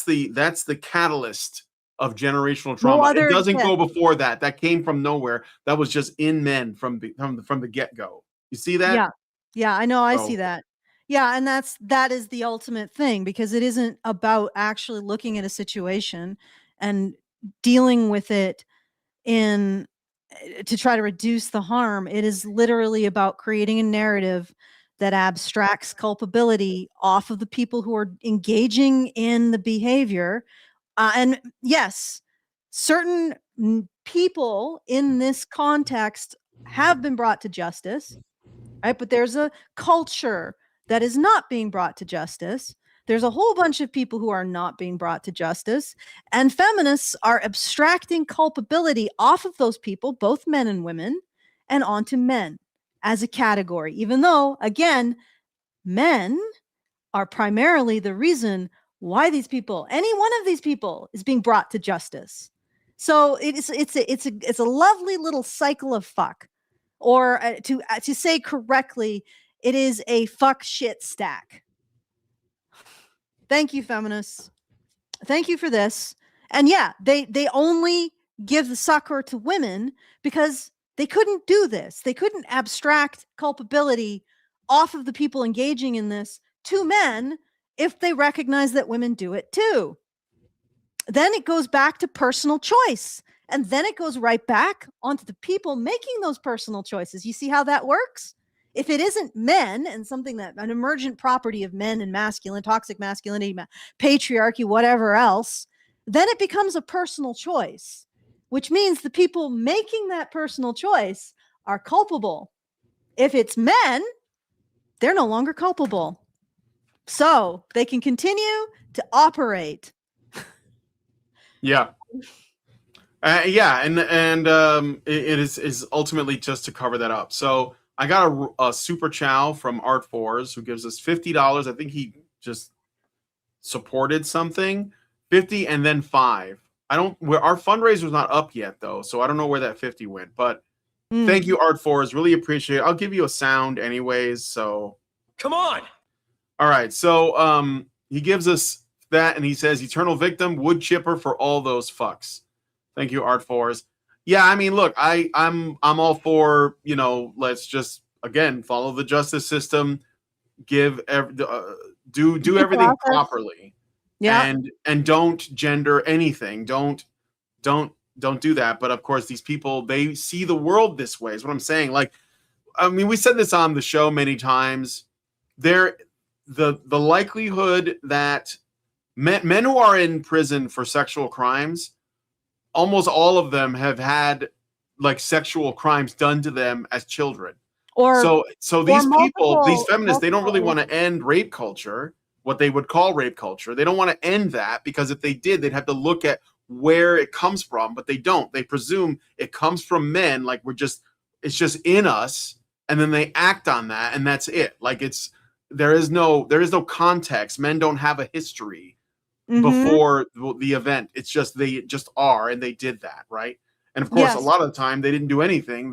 the catalyst of generational trauma. It doesn't go before that. That came from nowhere. That was just in men from the get-go. You see that? Yeah, I know. I see that. Yeah, and that is the ultimate thing, because it isn't about actually looking at a situation and dealing with it to try to reduce the harm. It is literally about creating a narrative that abstracts culpability off of the people who are engaging in the behavior. And yes, certain people in this context have been brought to justice, right? But there's a culture that is not being brought to justice. There's a whole bunch of people who are not being brought to justice, and feminists are abstracting culpability off of those people, both men and women, and onto men as a category, even though, again, men are primarily the reason why any one of these people is being brought to justice. So it's a lovely little cycle of fuck, or to say correctly, it is a fuck shit stack. Thank you, feminists. Thank you for this. And yeah, they only give the succor to women because they couldn't do this. They couldn't abstract culpability off of the people engaging in this to men if they recognize that women do it too. Then it goes back to personal choice. And then it goes right back onto the people making those personal choices. You see how that works? If it isn't men and something that an emergent property of men and toxic masculinity, patriarchy, whatever else, then it becomes a personal choice, which means the people making that personal choice are culpable. If it's men, they're no longer culpable. So they can continue to operate. Yeah. And it is ultimately just to cover that up. So I got a super chow from Art Fours, who gives us $50. I think he just supported something. 50 and then 5. Our fundraiser's not up yet though, so I don't know where that 50 went. But thank you, Art Fours. Really appreciate it. I'll give you a sound anyways. So come on. All right. So he gives us that, and he says, "Eternal victim, wood chipper for all those fucks." Thank you, Art Fours. Yeah, I mean, look, I'm all for, let's just again follow the justice system, do everything properly, and don't gender anything. Don't do that. But of course, these people, they see the world this way. Is what I'm saying. We said this on the show many times. The likelihood that men who are in prison for sexual crimes, almost all of them have had sexual crimes done to them as children. So these people, these feminists, they don't really want to end rape culture. what they would call rape culture. They don't want to end that, because if they did, they'd have to look at where it comes from, but they don't. They presume it comes from men, like it's just in us, and then they act on that, and that's it. Like there is no context. Men don't have a history before the event. It's just they just are, and they did that, right? And of course, a lot of the time they didn't do anything.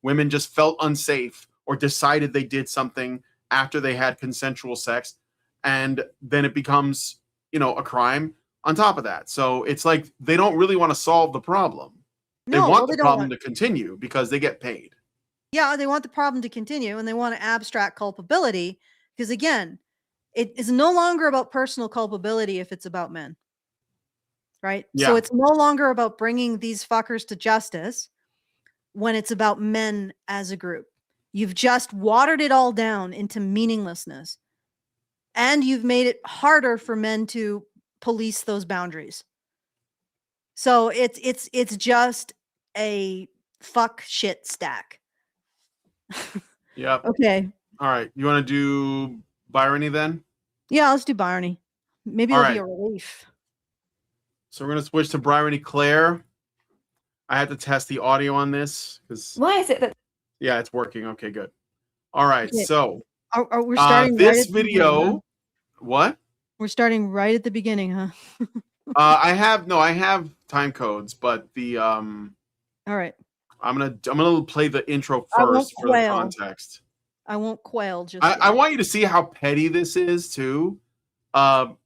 Women just felt unsafe or decided they did something after they had consensual sex, and then it becomes, a crime on top of that. So it's like they don't really want to solve the problem. They want the problem to continue because they get paid. Yeah, they want the problem to continue, and they want to abstract culpability because, again, it is no longer about personal culpability if it's about men, right? Yeah. So it's no longer about bringing these fuckers to justice when it's about men as a group. You've just watered it all down into meaninglessness, and you've made it harder for men to police those boundaries. So it's just a fuck shit stack. Yep. Okay. All right. You want to do Byrony then? Yeah, let's do Byrony. Maybe it'll be a relief. So we're going to switch to Bryony Claire. I had to test the audio on this because why is it that? Yeah, it's working. Okay, good. All right. Okay. So are we starting this video? What? We're starting right at the beginning, huh? I have time codes, but the All right. I'm gonna play the intro first for the context. I won't quail. I want you to see how petty this is too. Bryony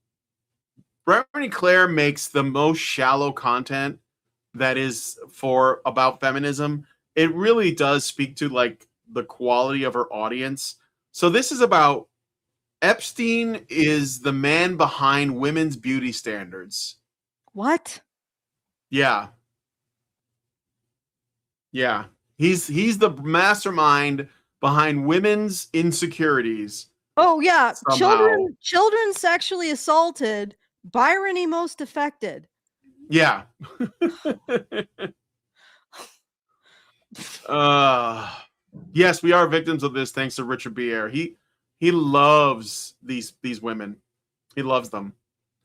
Claire makes the most shallow content that is about feminism. It really does speak to like the quality of her audience. So this is about Epstein is the man behind women's beauty standards. What? Yeah. Yeah. He's the mastermind behind women's insecurities. Oh yeah. Children sexually assaulted, Byrony most affected. Yeah. Yes, we are victims of this thanks to Richard Bier. He loves these women. He loves them.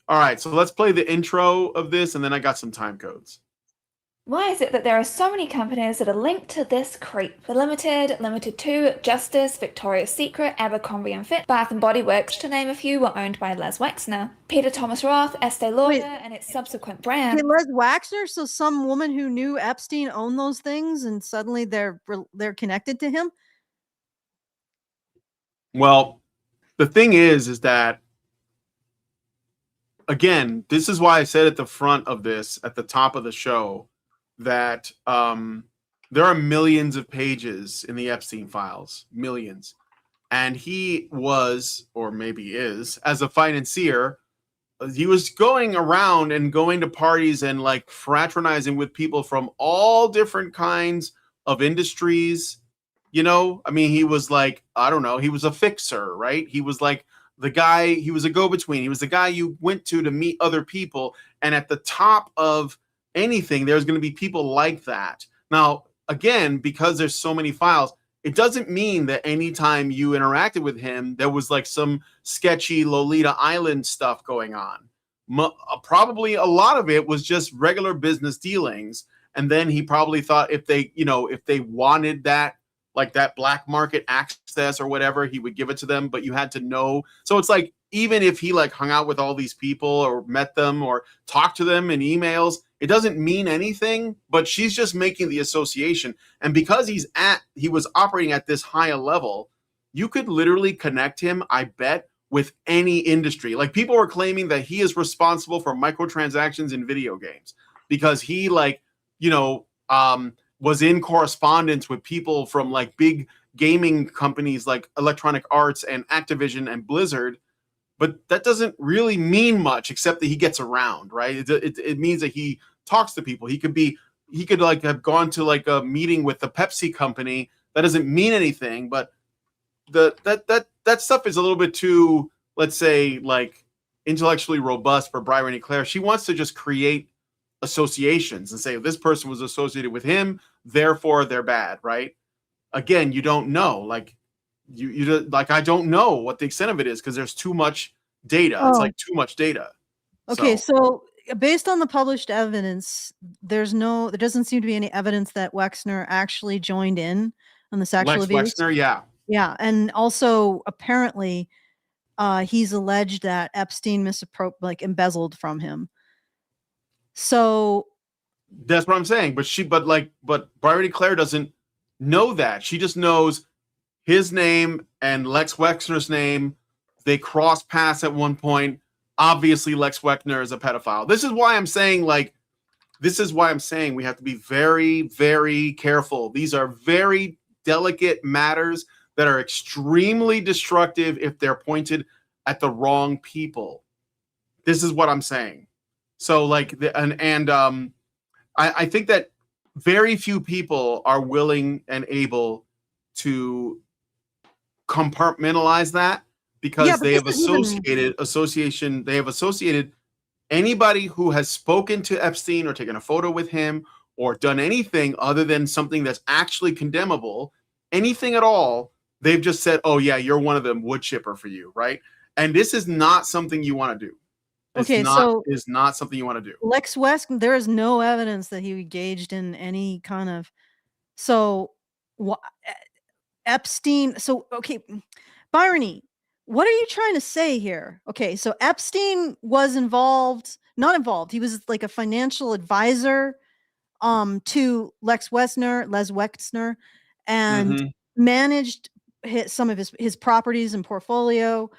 All right, so let's play the intro of this, and then I got some time codes. Why is it that there are so many companies that are linked to this creep? The Limited, Limited 2, Justice, Victoria's Secret, Abercrombie & Fitch, Bath & Body Works, to name a few, were owned by Les Wexner. Peter Thomas Roth, Estee Lauder, and its subsequent brands. Les Wexner, so some woman who knew Epstein owned those things, and suddenly they're connected to him? Well, the thing is that, again, this is why I said at the front of this, at the top of the show, that there are millions of pages in the Epstein files, millions. And he was, or maybe is, as a financier, he was going around and going to parties and like fraternizing with people from all different kinds of industries. I mean, he was like, I don't know, he was a fixer, right? He was like the guy, he was a go-between. He was the guy you went to meet other people. And at the top of anything, there's going to be people like that. Now, again, because there's so many files, it doesn't mean that anytime you interacted with him, there was like some sketchy Lolita Island stuff going on. Probably a lot of it was just regular business dealings. And then he probably thought if they wanted that, like that black market access or whatever, he would give it to them, but you had to know. So it's like, even if he like hung out with all these people or met them or talked to them in emails, it doesn't mean anything, but she's just making the association. And because he was operating at this high a level, you could literally connect him, I bet, with any industry. Like people were claiming that he is responsible for microtransactions in video games because he was in correspondence with people from like big gaming companies like Electronic Arts and Activision and Blizzard. But that doesn't really mean much except that he gets around, right? It means that he talks to people. He could like have gone to like a meeting with the Pepsi company. That doesn't mean anything, but that stuff is a little bit too, let's say, like intellectually robust for Bryony Claire. She wants to just create associations and say this person was associated with him, therefore they're bad, right? Again, you don't know. Like you like I don't know what the extent of it is because there's too much data. It's like too much data. Okay, so based on the published evidence, there doesn't seem to be any evidence that Wexner actually joined in on the sexual abuse. Wexner, yeah. Yeah, and also apparently he's alleged that Epstein embezzled from him. So that's what I'm saying. But Bryony Claire doesn't know that. She just knows his name and Lex Wexner's name. They cross paths at one point. Obviously, Lex Wexner is a pedophile. This is why I'm saying we have to be very, very careful. These are very delicate matters that are extremely destructive if they're pointed at the wrong people. This is what I'm saying. So I think that very few people are willing and able to compartmentalize that, because they have associated anybody who has spoken to Epstein or taken a photo with him or done anything other than something that's actually condemnable, anything at all. They've just said, "Oh yeah, you're one of them, wood chipper for you," right? And this is not something you want to do. Is not something you want to do. Lex Wexner, there is no evidence that he engaged in any kind of Epstein. So okay, Bryony, what are you trying to say here? Okay, so Epstein was not involved. He was like a financial advisor to Les Wexner, and managed some of his properties and portfolio.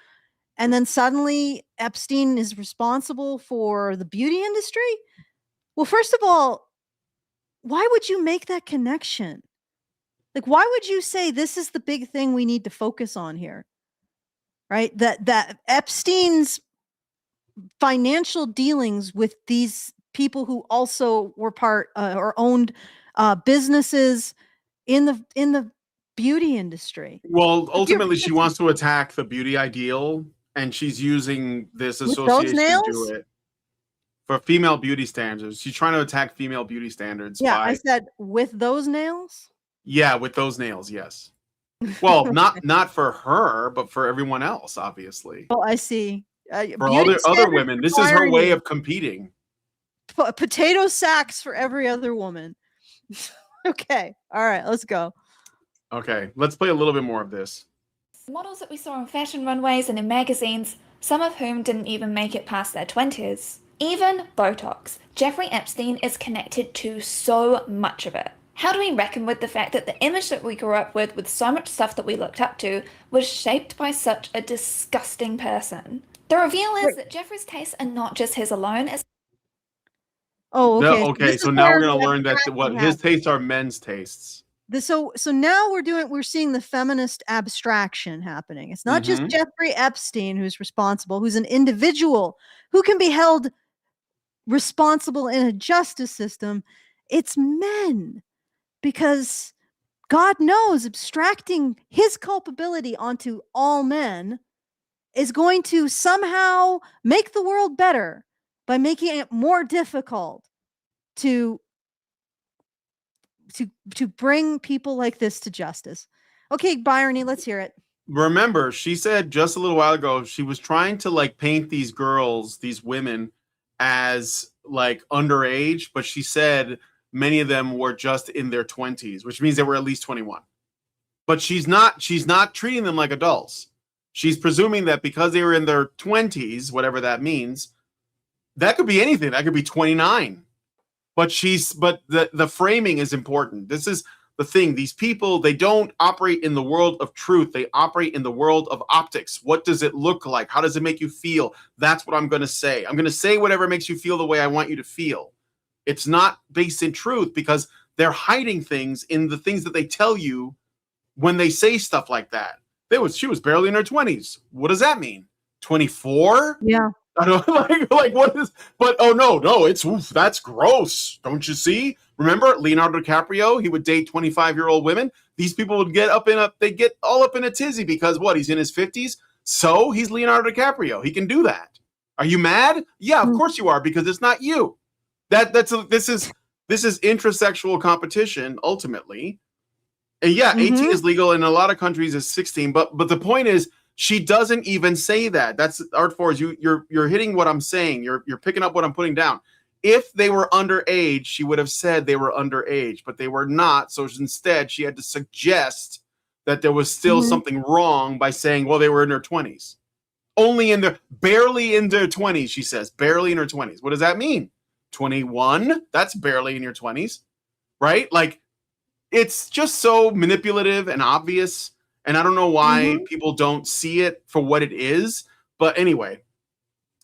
And then suddenly Epstein is responsible for the beauty industry? Well, first of all, why would you make that connection? Like, why would you say this is the big thing we need to focus on here? Right? That Epstein's financial dealings with these people who also were part or owned businesses in the beauty industry. Well, ultimately, she wants to attack the beauty ideal, and she's using this association to do it for female beauty standards. She's trying to attack female beauty standards. Yeah, I said with those nails. Yeah, with those nails, yes. Well, not for her, but for everyone else, obviously. Oh, I see. For other women, this is her way of competing. Potato sacks for every other woman. Okay, all right, let's go. Okay, let's play a little bit more of this. Models that we saw on fashion runways and in magazines, some of whom didn't even make it past their 20s. Even Botox. Jeffrey Epstein is connected to so much of it. How do we reckon with the fact that the image that we grew up with so much stuff that we looked up to, was shaped by such a disgusting person? The reveal is that Jeffrey's tastes are not just his alone. Okay, so now we're going to learn that his tastes are men's tastes. So now we're seeing the feminist abstraction happening. It's not just Jeffrey Epstein who's responsible, who's an individual who can be held responsible in a justice system. It's men. Because God knows abstracting his culpability onto all men is going to somehow make the world better by making it more difficult to bring people like this to justice. Okay, Bryony, let's hear it. Remember, she said just a little while ago, she was trying to paint these girls, these women, as underage, but she said many of them were just in their 20s, which means they were at least 21. But she's not treating them like adults. She's presuming that because they were in their 20s, whatever that means, that could be anything. That could be 29. But the framing is important. This is the thing. These people, they don't operate in the world of truth. They operate in the world of optics. What does it look like? How does it make you feel? That's what I'm going to say. I'm going to say whatever makes you feel the way I want you to feel. It's not based in truth, because they're hiding things in the things that they tell you when they say stuff like that. She was barely in her 20s. What does that mean? 24? Yeah. I don't what is, but no, it's that's gross. Don't you see? Remember Leonardo DiCaprio? He would date 25-year-old women. These people would get all up in a tizzy because he's in his 50s. So he's Leonardo DiCaprio. He can do that. Are you mad? Yeah, of course you are, because it's not you. This is intrasexual competition ultimately. And yeah, 18 is legal in a lot of countries. Is 16, but the point is She doesn't even say that. That's Art Force. You're hitting what I'm saying. You're picking up what I'm putting down. If they were underage, she would have said they were underage, but they were not. So instead, she had to suggest that there was still something wrong by saying, well, they were in their 20s. Barely in their 20s, she says. Barely in her 20s. What does that mean? 21? That's barely in your 20s, right? Like, it's just so manipulative and obvious. And I don't know why people don't see it for what it is. But anyway,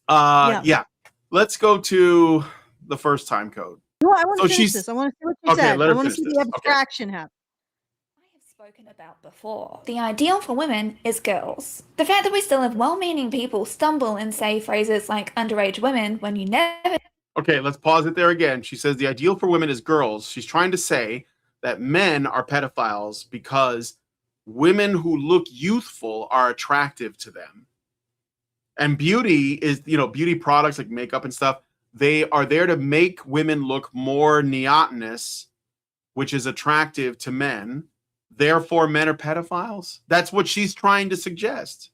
yeah. Let's go to the first time code. No, I want to finish this. I want to see what you said. I want to see the abstraction happen. I have spoken about before. The ideal for women is girls. The fact that we still have well-meaning people stumble and say phrases like underage women when you never... Okay, let's pause it there again. She says the ideal for women is girls. She's trying to say that men are pedophiles because women who look youthful are attractive to them. And beauty is, beauty products like makeup and stuff, they are there to make women look more neotenous, which is attractive to men. Therefore, men are pedophiles. That's what she's trying to suggest.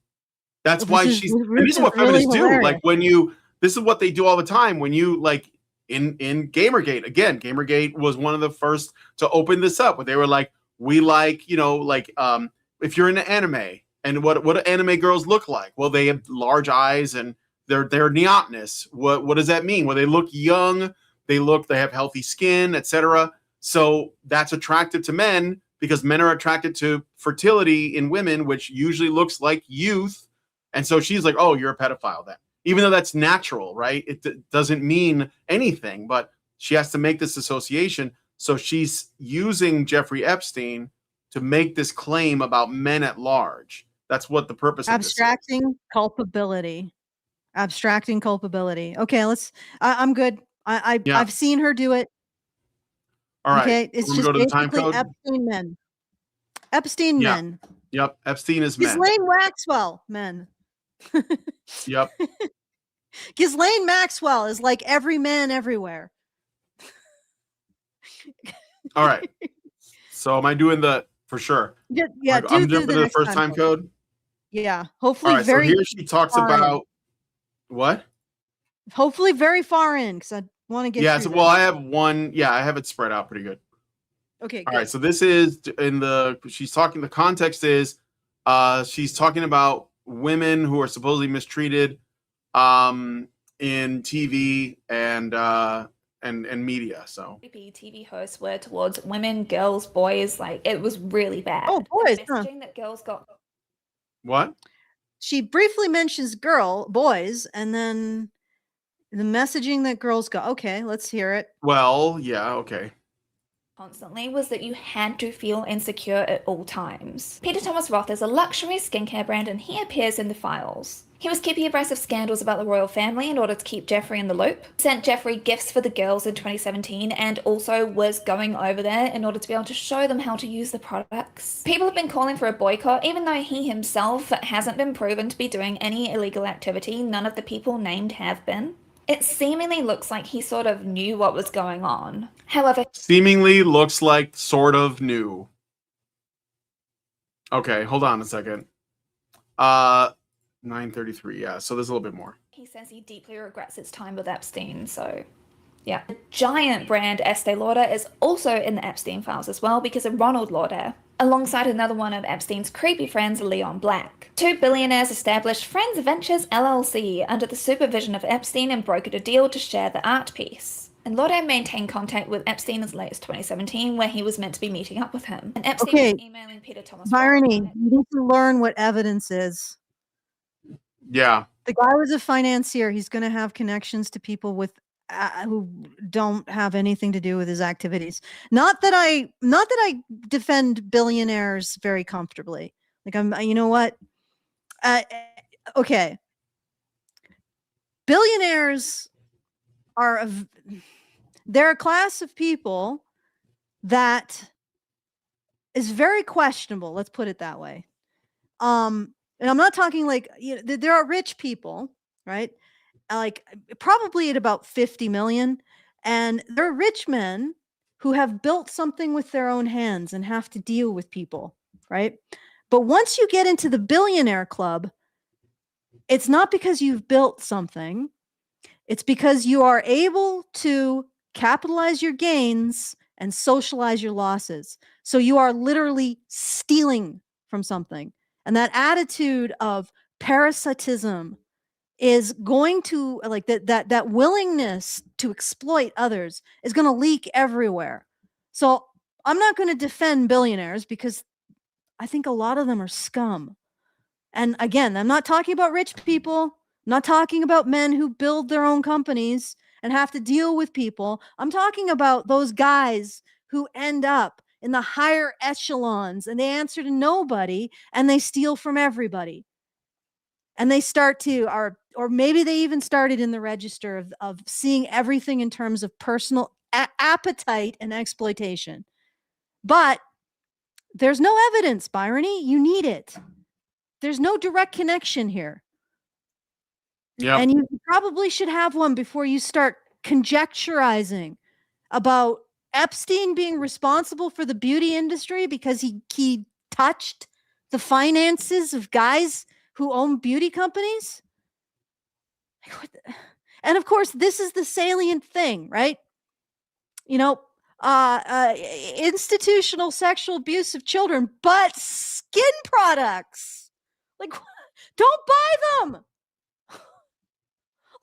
That's why this is what feminists do. Like this is what they do all the time. When you like in Gamergate, again, Gamergate was one of the first to open this up, where they were like, we like, if you're into anime, and what do anime girls look like? Well, they have large eyes and they're neotenous. What does that mean? Well, they look young, they have healthy skin, etc. So that's attractive to men because men are attracted to fertility in women, which usually looks like youth. And so she's like, oh, you're a pedophile then. Even though that's natural, right? It doesn't mean anything, but she has to make this association. So she's using Jeffrey Epstein to make this claim about men at large. That's what the purpose of this is. Abstracting culpability. Okay, I'm good. I've seen her do it. All right. Okay, it's just basically Epstein men. Epstein men. Yep, Epstein is men. Ghislaine Maxwell men. Yep. Ghislaine Maxwell is like every man everywhere. All right. So am I doing for sure? Yeah. I'm jumping to the first time code. Yeah. Hopefully, all right, so here she talks about what? Hopefully, very far in because I want to get. Yeah. So, I have one. Yeah, I have it spread out pretty good. Okay. All right. So this is she's talking. The context is, she's talking about women who are supposedly mistreated, in TV and media. So TV hosts were towards women, girls, boys. Like it was really bad. Oh, boys! The messaging that girls got. What? She briefly mentions boys, and then the messaging that girls got. Okay, let's hear it. Well, yeah, okay. Constantly was that you had to feel insecure at all times. Peter Thomas Roth is a luxury skincare brand and he appears in the files. He was keeping abreast of scandals about the royal family in order to keep Jeffrey in the loop, sent Jeffrey gifts for the girls in 2017, and also was going over there in order to be able to show them how to use the products. People have been calling for a boycott, even though he himself hasn't been proven to be doing any illegal activity. None of the people named have been. It seemingly looks like he sort of knew what was going on. However, seemingly looks like sort of knew. Okay, hold on a second. 9:33. Yeah, so there's a little bit more. He says he deeply regrets his time with Epstein, so yeah. The giant brand Estee Lauder is also in the Epstein files as well because of Ronald Lauder, alongside another one of Epstein's creepy friends, Leon Black. Two billionaires established Friends Ventures LLC under the supervision of Epstein and brokered a deal to share the art piece. And Lauder maintained contact with Epstein as late as 2017, where he was meant to be meeting up with him. And Epstein was emailing Peter Thomas. Irony, you need to learn what evidence is. Yeah. The guy was a financier. He's going to have connections to people with who don't have anything to do with his activities. Not that I defend billionaires very comfortably. Like you know what? Okay. Billionaires they're a class of people that is very questionable. Let's put it that way. And I'm not talking like, there are rich people, right? Like probably at about 50 million. And there are rich men who have built something with their own hands and have to deal with people, right? But once you get into the billionaire club, it's not because you've built something. It's because you are able to capitalize your gains and socialize your losses. So you are literally stealing from something. And that attitude of parasitism is going to, like, that willingness to exploit others is going to leak everywhere. So I'm not going to defend billionaires because I think a lot of them are scum. And again, I'm not talking about rich people. I'm not talking about men who build their own companies and have to deal with people. I'm talking about those guys who end up in the higher echelons and they answer to nobody and they steal from everybody. And they start to, or maybe they even started in the register of seeing everything in terms of personal appetite and exploitation. But there's no evidence, Byrony. You need it. There's no direct connection here. Yeah. And you probably should have one before you start conjecturizing about Epstein being responsible for the beauty industry because he touched the finances of guys who own beauty companies. And of course, this is the salient thing, right? You know, institutional sexual abuse of children, but skin products. Like, don't buy them.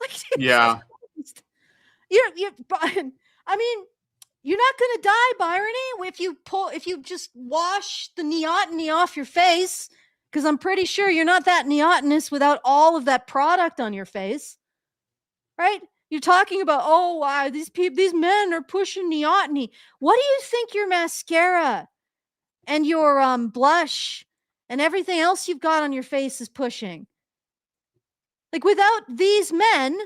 Like, yeah. I mean, you're not going to die, Byrony, if you just wash the neoteny off your face, because I'm pretty sure you're not that neotenous without all of that product on your face, right? You're talking about, oh, wow, these men are pushing neoteny. What do you think your mascara and your blush and everything else you've got on your face is pushing? Like, without these men,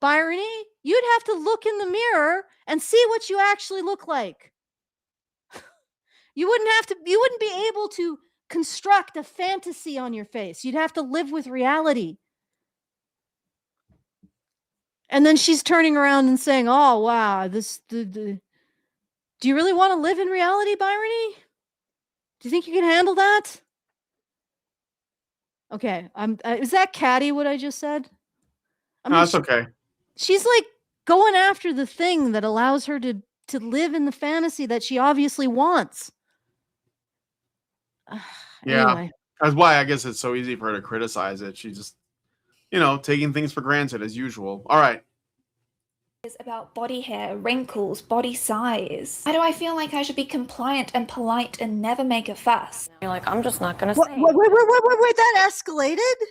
Byrony, you'd have to look in the mirror and see what you actually look like. You wouldn't be able to construct a fantasy on your face. You'd have to live with reality. And then she's turning around and saying, oh, wow, do you really want to live in reality, Byrony? Do you think you can handle that? Okay. Is that catty what I just said? I mean, no, that's okay. She's like going after the thing that allows her to live in the fantasy that she obviously wants. Yeah. Anyway. That's why I guess it's so easy for her to criticize it. She just, taking things for granted as usual. All right. Is about body hair, wrinkles, body size. Why do I feel like I should be compliant and polite and never make a fuss? You're like, I'm just not going to say. Wait, that escalated?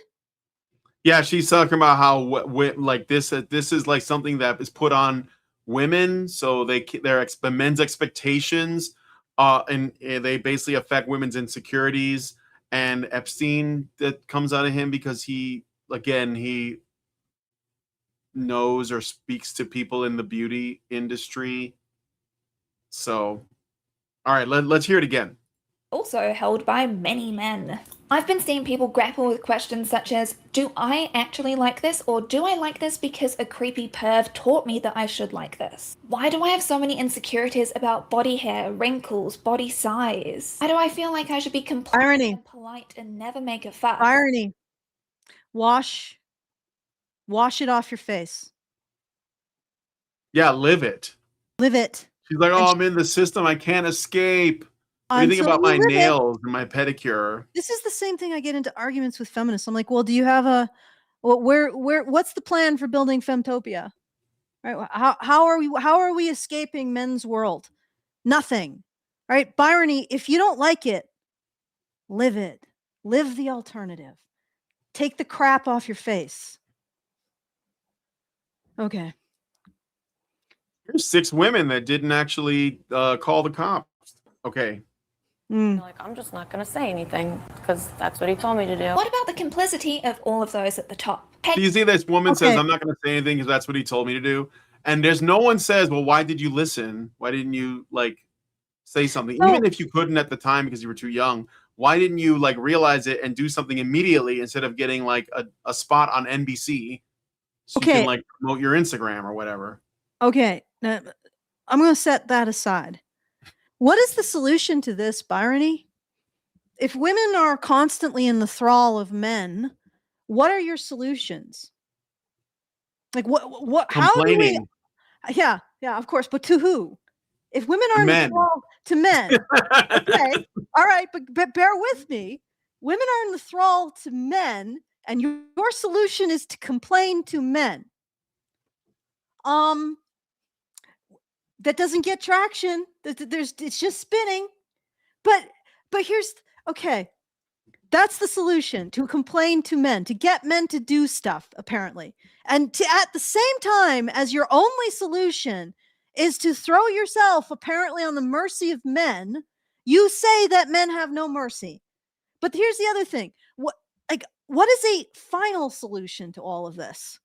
Yeah, she's talking about how like this is like something that is put on women, so their men's expectations, and they basically affect women's insecurities. And Epstein, that comes out of him because he knows or speaks to people in the beauty industry. So, all right, let's hear it again. Also held by many men. I've been seeing people grapple with questions such as, do I actually like this, or do I like this because a creepy perv taught me that I should like this? Why do I have so many insecurities about body hair, wrinkles, body size? Why do I feel like I should be compliant and polite and never make a fuss? Irony. Wash it off your face. Yeah, live it. Live it. She's like, I'm in the system. I can't escape. What do you think about my nails and my pedicure? This is the same thing I get into arguments with feminists. I'm like, well, do you have what's the plan for building femtopia? Right? How are we escaping men's world? Nothing. Right? Byrony, if you don't like it, live it. Live the alternative. Take the crap off your face. Okay. There's 6 women that didn't actually call the cops. Okay. Like, I'm just not going to say anything because that's what he told me to do. What about the complicity of all of those at the top? Do you see this woman says, I'm not going to say anything because that's what he told me to do? And there's no one says, well, why did you listen? Why didn't you say something? Even if you couldn't at the time because you were too young, why didn't you realize it and do something immediately instead of getting a spot on NBC so you can promote your Instagram or whatever? Okay. Now, I'm going to set that aside. What is the solution to this, Byrony? if women are constantly in the thrall of men, what are your solutions? Like what how do we yeah, of course, but to who? If women are in the thrall to men. Okay. All right, but bear with me. Women are in the thrall to men, and your solution is to complain to men. That doesn't get traction. It's just spinning. But here's okay. That's the solution, to complain to men, to get men to do stuff, apparently. And to, at the same time as your only solution is to throw yourself apparently on the mercy of men, you say that men have no mercy. But here's the other thing. What is a final solution to all of this?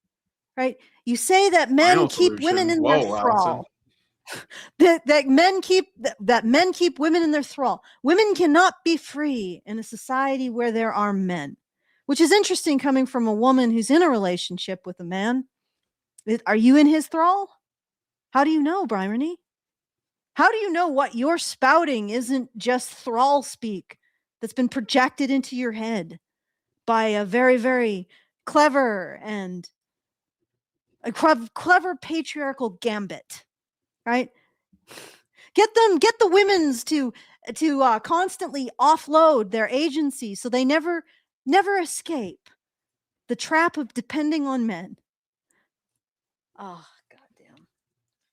Right? You say that men keep women in their thrall. That men keep women in their thrall. Women cannot be free in a society where there are men, which is interesting coming from a woman who's in a relationship with a man. Are you in his thrall? How do you know, Bryony? How do you know what you're spouting isn't just thrall speak that's been projected into your head by a very, very clever and a clever patriarchal gambit, right? Get the women's to constantly offload their agency so they never escape the trap of depending on men. Oh, goddamn.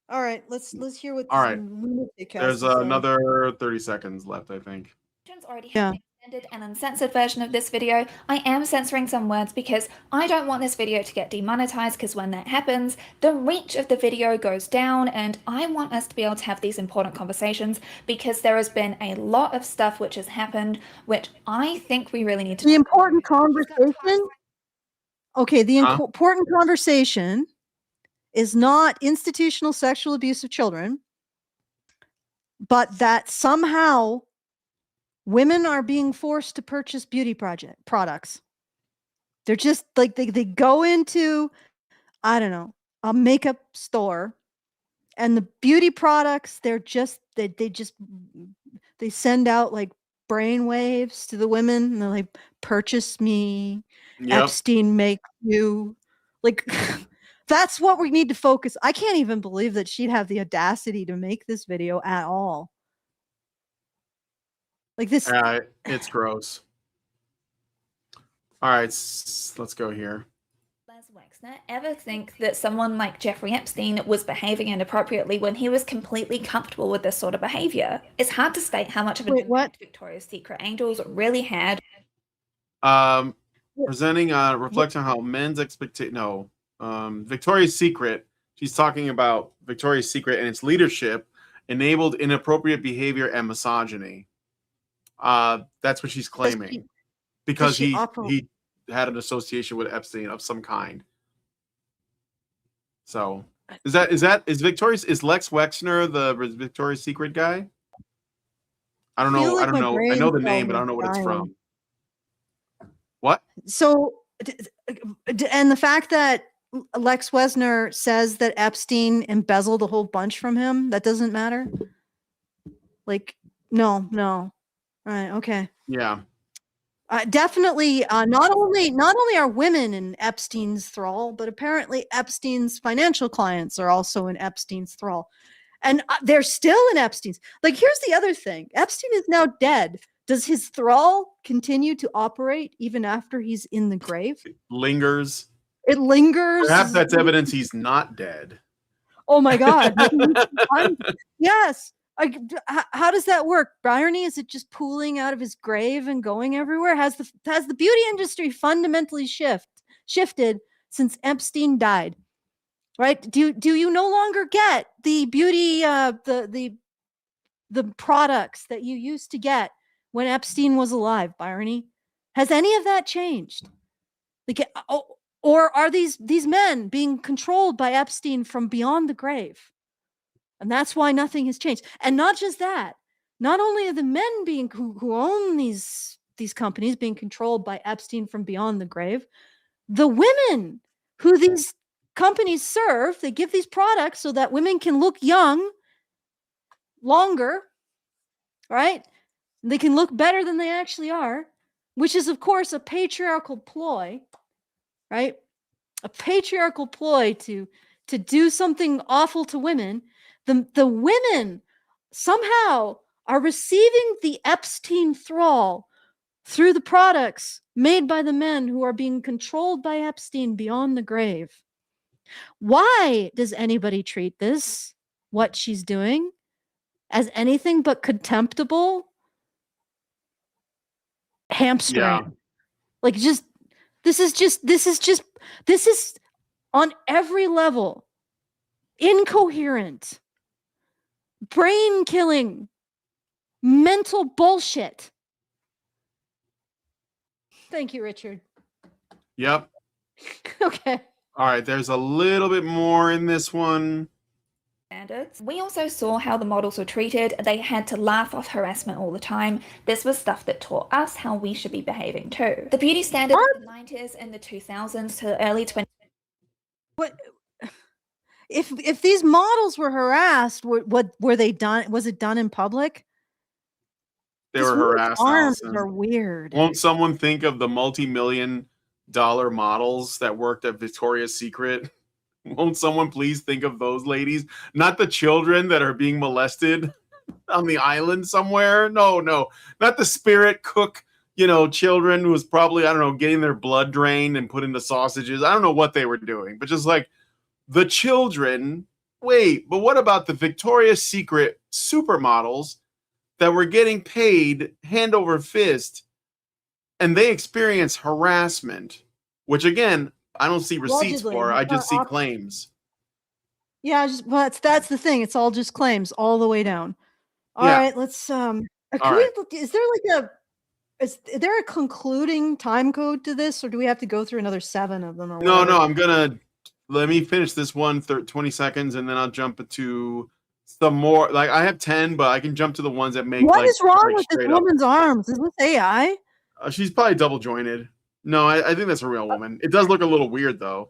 All right, let's hear what all right. There's another 30 seconds left, I think. Already have an extended and uncensored version of this video. I am censoring some words because I don't want this video to get demonetized, because when that happens, the reach of the video goes down, and I want us to be able to have these important conversations, because there has been a lot of stuff which has happened which I think we really need to important conversation. Okay, the important conversation is not institutional sexual abuse of children, but that somehow women are being forced to purchase beauty products. They're just like, they go into, I don't know, a makeup store, and the beauty products, they send out like brain waves to the women, and they're like, purchase me. Yep. Epstein make you. Like, that's what we need to focus. I can't even believe that she'd have the audacity to make this video at all. Like this. It's gross. All right, let's go here. Les Wexner ever think that someone like Jeffrey Epstein was behaving inappropriately when he was completely comfortable with this sort of behavior? It's hard to state how much of an impact Victoria's Secret angels really had. Presenting reflecting on how men's Victoria's Secret. She's talking about Victoria's Secret and its leadership enabled inappropriate behavior and misogyny. That's what she's claiming, because he had an association with Epstein of some kind. So is Lex Wexner the Victoria's Secret guy? I don't know. I don't know. I know the name, but I don't know what it's from. What? So, and the fact that Lex Wexner says that Epstein embezzled a whole bunch from him, that doesn't matter. Like, no. All right. Okay. Yeah. Definitely. Not only are women in Epstein's thrall, but apparently Epstein's financial clients are also in Epstein's thrall, and they're still in Epstein's. Like, here's the other thing: Epstein is now dead. Does his thrall continue to operate even after he's in the grave? It lingers. Perhaps that's evidence he's not dead. Oh my God! Yes. How does that work? Irony? Is it just pooling out of his grave and going everywhere? Has the beauty industry fundamentally shifted since Epstein died? Right? Do you no longer get the beauty the products that you used to get when Epstein was alive, Irony? Has any of that changed? Like, or are these men being controlled by Epstein from beyond the grave? And that's why nothing has changed. And not just that, not only are the men being who own these companies being controlled by Epstein from beyond the grave, the women who these companies serve, they give these products so that women can look young longer, right? They can look better than they actually are, which is, of course, a patriarchal ploy, right? A patriarchal ploy to do something awful to women. The women somehow are receiving the Epstein thrall through the products made by the men who are being controlled by Epstein beyond the grave. Why does anybody treat this, what she's doing, as anything but contemptible? Hamstring. Yeah. Like, this is on every level incoherent, brain killing, mental bullshit. Thank you, Richard. Yep. Okay. All right, there's a little bit more in this one. Standards. We also saw how the models were treated. They had to laugh off harassment all the time. This was stuff that taught us how we should be behaving too. The beauty standards of the 90s and the 2000s to the early 20s. What if these models were harassed? What were they done? Was it done in public? They were harassed. Arms are weird. Won't someone think of the multi-million-dollar models that worked at Victoria's Secret? Won't someone please think of those ladies? Not the children that are being molested on the island somewhere. No, not the spirit cook, children who was probably, I don't know, getting their blood drained and put into sausages. I don't know what they were doing, but just like the children. Wait, but what about the Victoria's Secret supermodels that were getting paid hand over fist and they experience harassment, which again, I don't see receipts for. I just see claims. Yeah, that's the thing. It's all just claims all the way down. All right, let's is there a concluding time code to this, or do we have to go through another 7 of them? Or no, let me finish this one 20 seconds and then I'll jump to some more. Like I have 10, but I can jump to the ones that make what is wrong with this woman's arms? Is this AI? She's probably double jointed. No, I think that's a real woman. It does look a little weird though.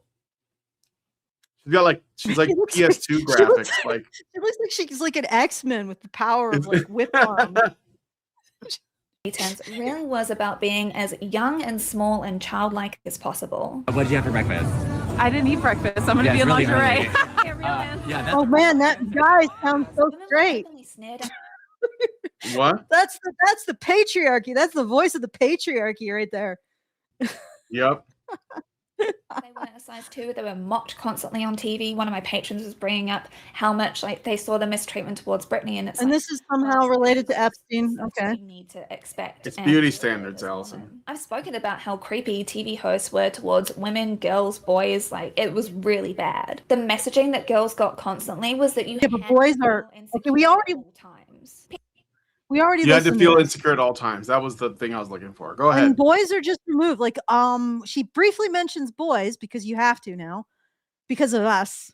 She's like PS2 graphics. It looks like she's like an X-Men with the power of like whip arm. Really was about being as young and small and childlike as possible. What did you have for breakfast? I didn't eat breakfast. I'm gonna be in really lingerie. Oh man, that guy sounds so straight. What? That's the patriarchy. That's the voice of the patriarchy right there. Yep. They weren't a size 2. They were mocked constantly on TV. One of my patrons was bringing up how much they saw the mistreatment towards Britney, and this is somehow related to Epstein. Okay. You need to expect. It's beauty standards, Allison. I've spoken about how creepy TV hosts were towards women, girls, boys. It was really bad. The messaging that girls got constantly was that you. Yeah, but boys are okay. We already You had to feel insecure at all times. That was the thing I was looking for. Go ahead. And boys are just removed. She briefly mentions boys because you have to now, because of us.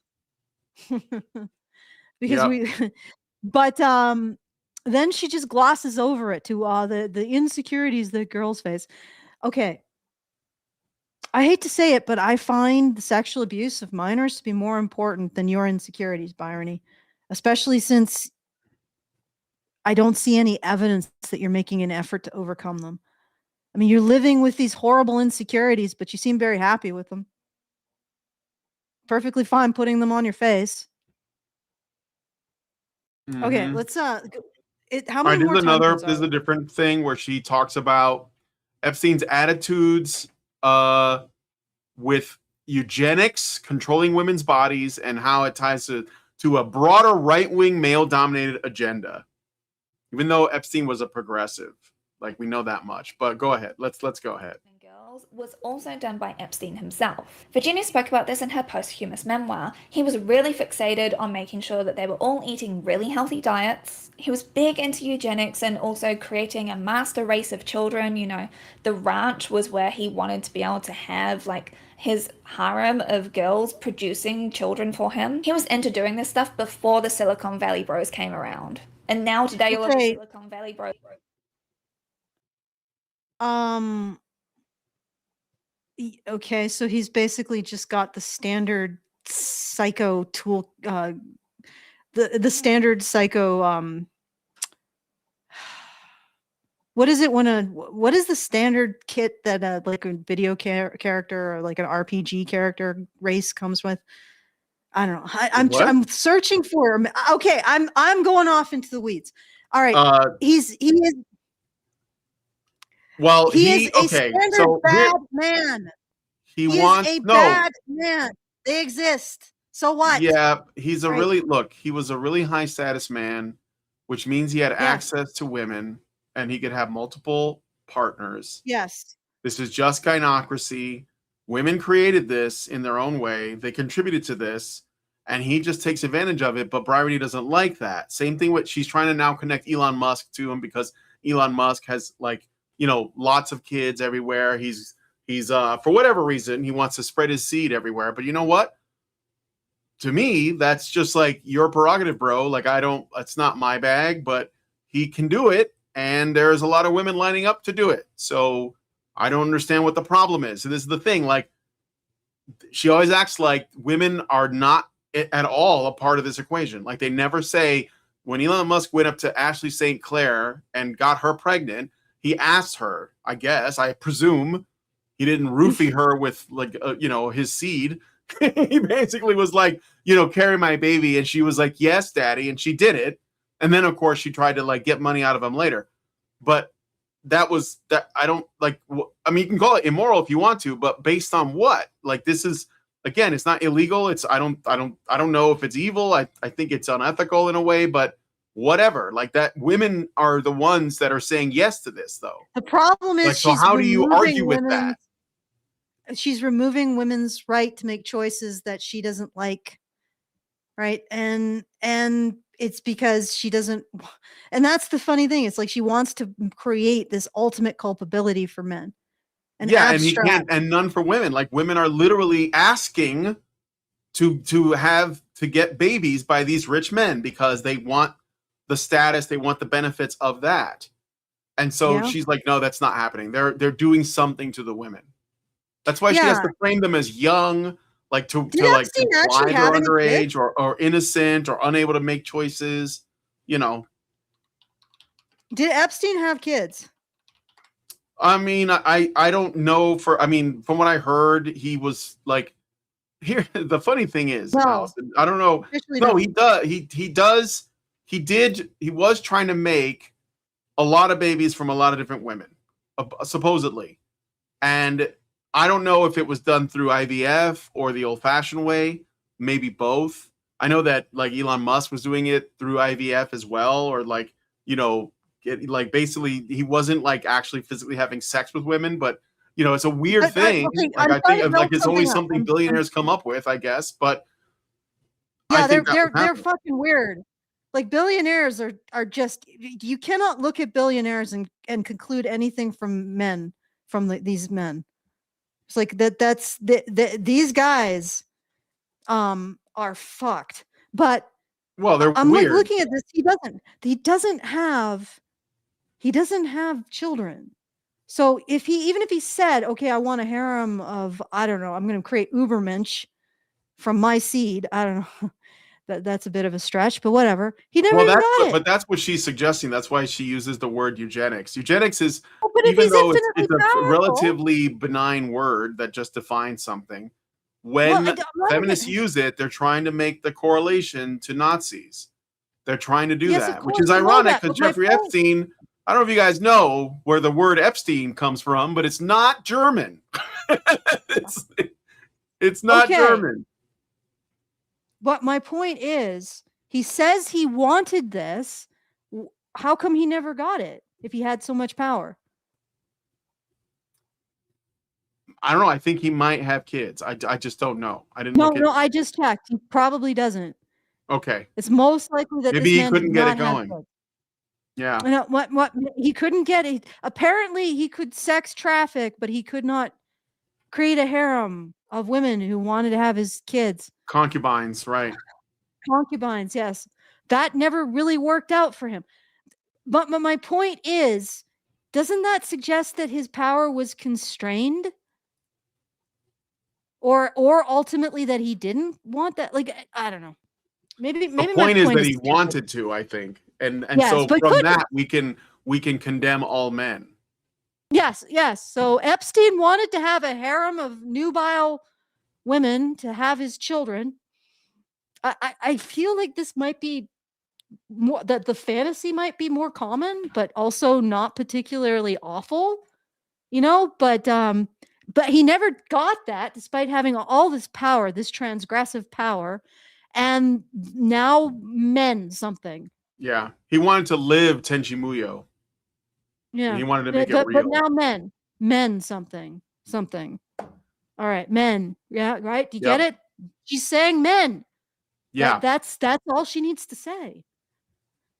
But then she just glosses over it to the insecurities that girls face. Okay. I hate to say it, but I find the sexual abuse of minors to be more important than your insecurities, Bryony, especially since I don't see any evidence that you're making an effort to overcome them. I mean, you're living with these horrible insecurities, but you seem very happy with them. Perfectly fine putting them on your face. Mm-hmm. Okay, let's how many more times? This is a different thing where she talks about Epstein's attitudes with eugenics, controlling women's bodies, and how it ties to a broader right-wing male-dominated agenda. Even though Epstein was a progressive, we know that much. But go ahead. Let's go ahead. Girls was also done by Epstein himself. Virginia spoke about this in her posthumous memoir. He was really fixated on making sure that they were all eating really healthy diets. He was big into eugenics and also creating a master race of children. The ranch was where he wanted to be able to have his harem of girls producing children for him. He was into doing this stuff before the Silicon Valley bros came around. And now today, all of the Silicon Valley bros. Okay, so he's basically just got the standard psycho tool, the standard psycho what is it what is the standard kit that like a video character or like an RPG character race comes with? I don't know. I'm searching for him. Okay, I'm going off into the weeds. All right. He is well, he is a standard bad man. He wants is a bad man. They exist. So what? Yeah, he's a he was a really high status man, which means he had access to women and he could have multiple partners. Yes. This is just gynocracy. Women created this in their own way. They contributed to this, and he just takes advantage of it. But Bryony doesn't like that. Same thing with she's trying to now connect Elon Musk to him because Elon Musk has lots of kids everywhere. He's for whatever reason he wants to spread his seed everywhere. But you know what? To me, that's just like your prerogative, bro. Like it's not my bag, but he can do it. And there's a lot of women lining up to do it. So I don't understand what the problem is. And this is the thing. Like, she always acts like women are not at all a part of this equation. Like, they never say, when Elon Musk went up to Ashley St. Clair and got her pregnant, he asked her, I guess, I presume, he didn't roofie her with his seed. He basically was like, carry my baby. And she was like, yes, daddy. And she did it. And then, of course, she tried to get money out of him later. But that I don't like. I mean, you can call it immoral if you want to, but based on what? Like, this is, again, it's not illegal. It's I don't know if it's evil. I think it's unethical in a way, but whatever. Like, that women are the ones that are saying yes to this, though. The problem is, so how do you argue with that? She's removing women's right to make choices that she doesn't like, right? And it's because she doesn't, and that's the funny thing. It's like she wants to create this ultimate culpability for men. And he can't, and none for women. Like, women are literally asking to get babies by these rich men because they want the status, they want the benefits of that. And so she's like, no, that's not happening. They're doing something to the women. That's why she has to frame them as young, like to imply they're underage or innocent or unable to make choices, Did Epstein have kids? I mean, I don't know from what I heard, he was like, here, the funny thing is, Allison, I don't know. No, he was trying to make a lot of babies from a lot of different women, supposedly. And I don't know if it was done through IVF or the old-fashioned way, maybe both. I know that Elon Musk was doing it through IVF as well, or basically he wasn't actually physically having sex with women, but it's a weird thing. I think it's only something billionaires come up with, I guess. But yeah, they're fucking weird. Like, billionaires are just, you cannot look at billionaires and conclude anything from these men. It's like these guys are fucked. But I'm weird. Looking at this, he doesn't have children. So even if he said, okay, I want a harem of, I don't know, I'm going to create Ubermensch from my seed. I don't know. That's a bit of a stretch, but whatever. He never got it. But that's what she's suggesting. That's why she uses the word eugenics. Eugenics is, even though it's a relatively benign word that just defines something, when feminists use it, they're trying to make the correlation to Nazis. They're trying to do that, which is ironic because Jeffrey Epstein, I don't know if you guys know where the word Epstein comes from, but it's not German. It's not German. But my point is, he says he wanted this. How come he never got it if he had so much power? I don't know. I think he might have kids. I just don't know. I didn't. No, I just checked. He probably doesn't. Okay. It's most likely that maybe he couldn't get it going. Yeah. No, what he couldn't get it. Apparently, he could sex traffic, but he could not create a harem of women who wanted to have his kids. Concubines, right? Concubines, yes. That never really worked out for him. But my point is, doesn't that suggest that his power was constrained? Or ultimately that he didn't want that? Like, I don't know. Maybe the point is that he wanted to, I think. And yes, so from that we can we can condemn all men. Yes. So Epstein wanted to have a harem of nubile women to have his children. I feel like this might be more, that the fantasy might be more common, but also not particularly awful, but he never got that despite having all this power, this transgressive power, and now men something. Yeah. He wanted to live Tenchi Muyo. Yeah. He wanted to make it real. But now men something. All right, men. Yeah, right? Do you get it? She's saying men. Yeah. That's all she needs to say.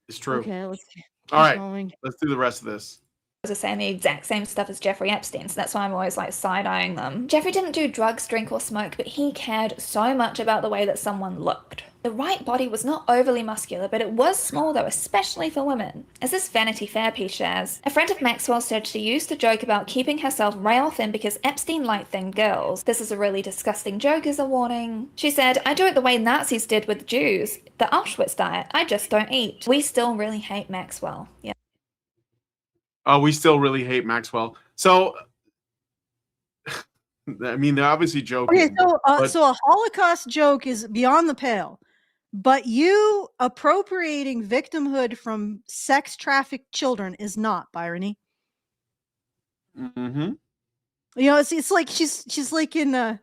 It's true. Okay, let's keep going. Let's do the rest of this. Are saying the exact same stuff as Jeffrey Epstein, so that's why I'm always like side-eyeing them. Jeffrey didn't do drugs, drink, or smoke, but he cared so much about the way that someone looked. The right body was not overly muscular, but it was small though, especially for women. As this Vanity Fair piece shares, a friend of Maxwell said she used to joke about keeping herself rail thin because Epstein liked thin girls. This is a really disgusting joke, is a warning. She said, I do it the way Nazis did with Jews. The Auschwitz diet. I just don't eat. We still really hate Maxwell. Yeah. Oh, we still really hate Maxwell. So, I mean, they're obviously joking. Okay, so a Holocaust joke is beyond the pale, but you appropriating victimhood from sex-trafficked children is not, Byrony. Mm-hmm. It's like she's like in I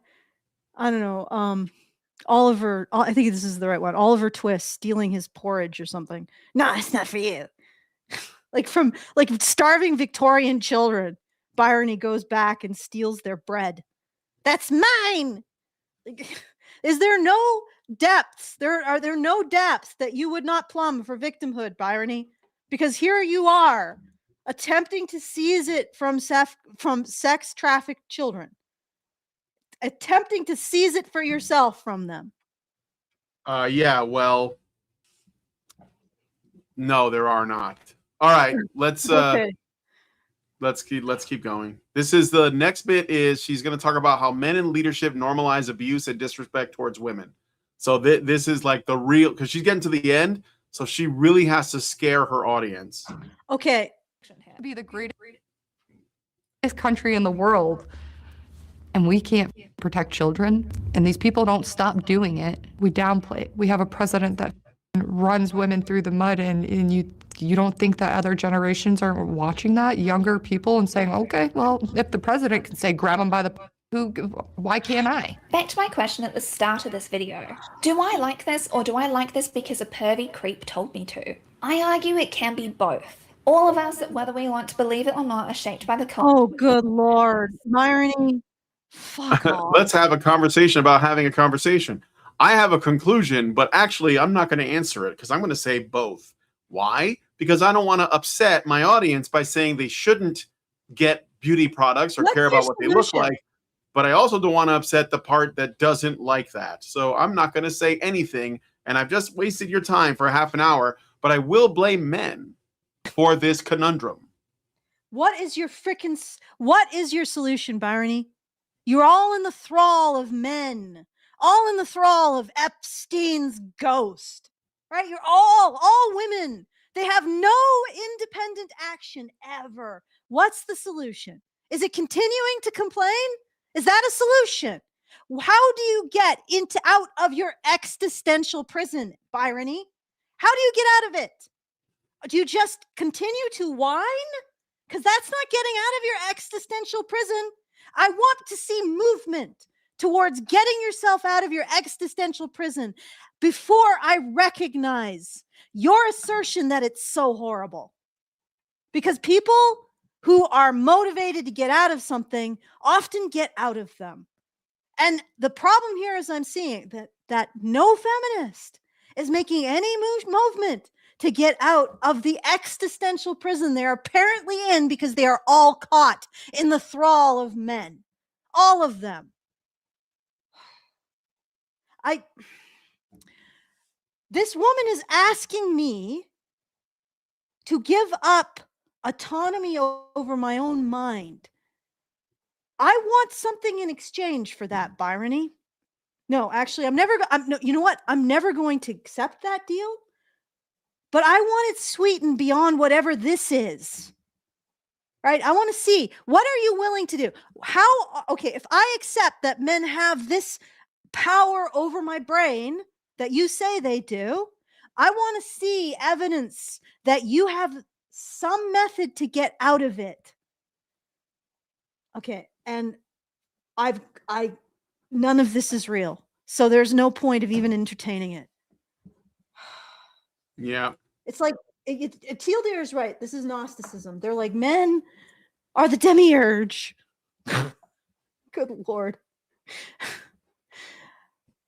don't know, Oliver. I think this is the right one. Oliver Twist stealing his porridge or something. No, it's not for you. Like starving Victorian children, Byrony goes back and steals their bread. That's mine. Is there no depths? Are there no depths that you would not plumb for victimhood, Byrony? Because here you are, attempting to seize it from sex-trafficked children, attempting to seize it for yourself from them. Yeah. Well, no, there are not. All right, let's keep going. This is the next bit. Is she's going to talk about how men in leadership normalize abuse and disrespect towards women. So this is like the real, because she's getting to the end, so she really has to scare her audience. Okay, be the greatest country in the world, and we can't protect children, and these people don't stop doing it. We downplay it. We have a president that runs women through the mud, and you don't think that other generations are watching that, younger people, and saying, okay, well, if the president can say grab them by the why can't I? Back to my question at the start of this video. Do I like this, or do I like this because a pervy creep told me to? I argue it can be both. All of us, whether we want to believe it or not, are shaped by the culture. Oh, good Lord. Byrony, fuck off. Let's have a conversation about having a conversation. I have a conclusion, but actually I'm not going to answer it because I'm going to say both. Why? Because I don't want to upset my audience by saying they shouldn't get beauty products or care about what they look like. But I also don't want to upset the part that doesn't like that. So I'm not going to say anything. And I've just wasted your time for half an hour. But I will blame men for this conundrum. What is your solution, Byrony? You're all in the thrall of men. All in the thrall of Epstein's ghost. Right? You're all women. They have no independent action ever. What's the solution? Is it continuing to complain? Is that a solution? How do you get out of your existential prison, Byrony? How do you get out of it? Do you just continue to whine? Because that's not getting out of your existential prison. I want to see movement towards getting yourself out of your existential prison before I recognize your assertion that it's so horrible. Because people who are motivated to get out of something often get out of them. And the problem here is I'm seeing that no feminist is making any movement to get out of the existential prison they're apparently in because they are all caught in the thrall of men. All of them. This woman is asking me to give up autonomy over my own mind. I want something in exchange for that, Byrony. No, actually, you know what? I'm never going to accept that deal but I want it sweetened beyond whatever this is. Right? I want to see, what are you willing to do? Okay, if I accept that men have this power over my brain that you say they do, I want to see evidence that you have some method to get out of it. Okay, and none of this is real. So there's no point of even entertaining it. Yeah. It's like, Teal Deer is right. This is Gnosticism. They're like, men are the demiurge. Good Lord.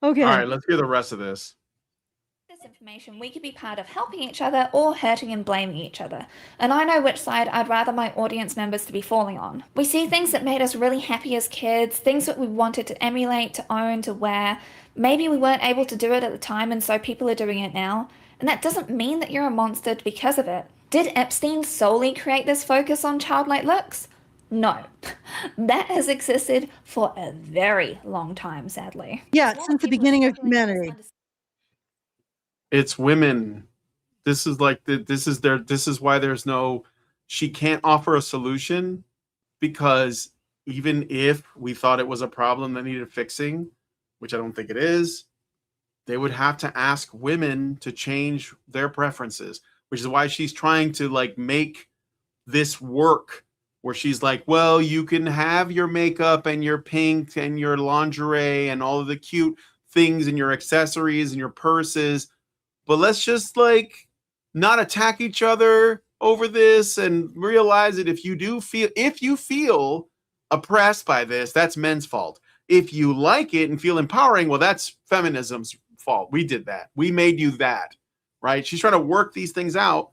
Okay. All right, let's hear the rest of this. Information, we could be part of helping each other or hurting and blaming each other. And I know which side I'd rather my audience members to be falling on. We see things that made us really happy as kids, things that we wanted to emulate, to own, to wear. Maybe we weren't able to do it at the time, and so people are doing it now. And that doesn't mean that you're a monster because of it. Did Epstein solely create this focus on childlike looks? No. That has existed for a very long time, sadly. Yeah, since the beginning of humanity. It's women. This is like this is why there's no, she can't offer a solution, because even if we thought it was a problem that needed fixing, which I don't think it is, they would have to ask women to change their preferences, which is why she's trying to like make this work, where she's like, well, you can have your makeup and your pink and your lingerie and all of the cute things and your accessories and your purses, but let's just like not attack each other over this, and realize that if you feel oppressed by this, that's men's fault. If you like it and feel empowering, well, that's feminism's fault. We did that. We made you that, right? She's trying to work these things out,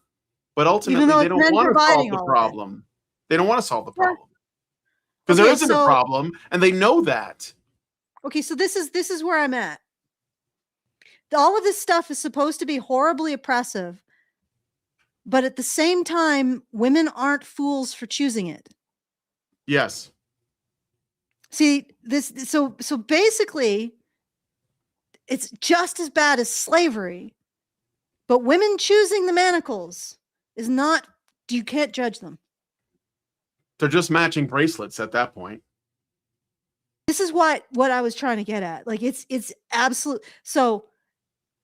but ultimately they don't want to solve the problem. They don't want to solve the problem because there isn't a problem, and they know that. Okay, so this is where I'm at. All of this stuff is supposed to be horribly oppressive, but at the same time, women aren't fools for choosing it. Yes. See, so basically, it's just as bad as slavery, but women choosing the manacles is not, you can't judge them. They're just matching bracelets at that point. This is what I was trying to get at. Like it's absolute. So,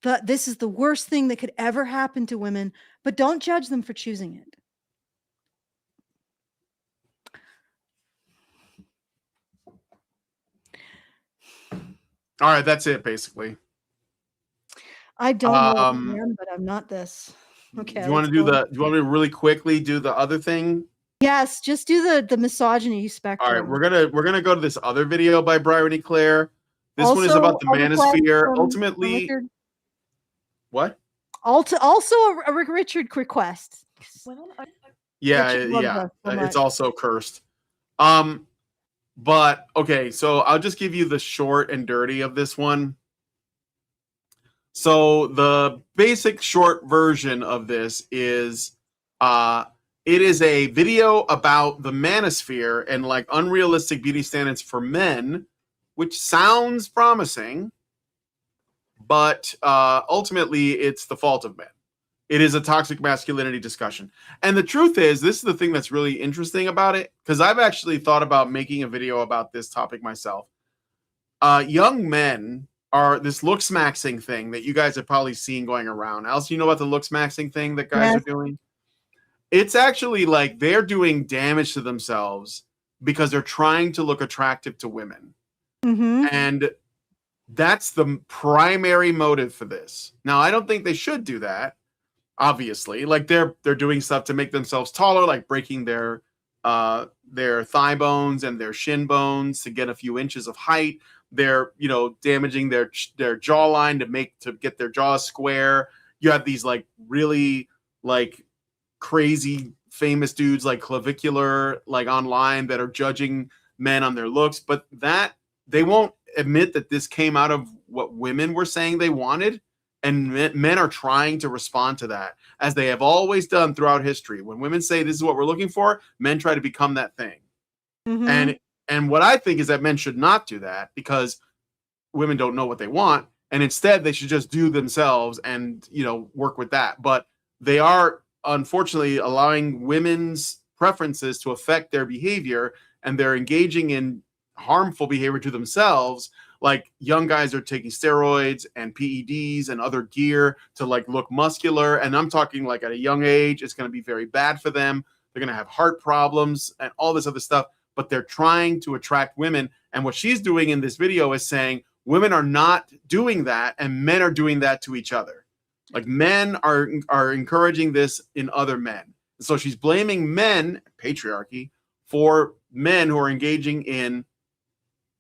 but this is the worst thing that could ever happen to women, but don't judge them for choosing it. All right, that's it basically. I don't know what I am, but I'm not this. Okay. Do you want to do do you want me to really quickly do the other thing? Yes, just do the misogyny spectrum. All right, we're gonna go to this other video by Bryony Claire. This one is about the manosphere. Ultimately, what? Also a Rick Richard request. Yeah, it's also cursed. But okay, so I'll just give you the short and dirty of this one. So the basic short version of this is it is a video about the manosphere and like unrealistic beauty standards for men, which sounds promising, but ultimately it's the fault of men. It is a toxic masculinity discussion. And the truth is, this is the thing that's really interesting about it, because I've actually thought about making a video about this topic myself. Young men are this looks maxing thing that you guys have probably seen going around. Alice, you know about the looks maxing thing that guys are doing? It's actually like they're doing damage to themselves because they're trying to look attractive to women. Mm-hmm. And that's the primary motive for this. Now, I don't think they should do that, obviously. Like they're doing stuff to make themselves taller, like breaking their thigh bones and their shin bones to get a few inches of height. They're, damaging their jawline to get their jaws square. You have these like really like crazy famous dudes like Clavicular like online that are judging men on their looks, but that they won't admit that this came out of what women were saying they wanted, and men are trying to respond to that, as they have always done throughout history. When women say this is what we're looking for, men try to become that thing. Mm-hmm. And what I think is that men should not do that, because women don't know what they want, and instead they should just do themselves and work with that. But they are unfortunately allowing women's preferences to affect their behavior, and they're engaging in harmful behavior to themselves. Like young guys are taking steroids and PEDs and other gear to like look muscular. And I'm talking like at a young age, it's going to be very bad for them. They're going to have heart problems and all this other stuff, but they're trying to attract women. And what she's doing in this video is saying women are not doing that and men are doing that to each other. Like men are encouraging this in other men. So she's blaming men, patriarchy, for men who are engaging in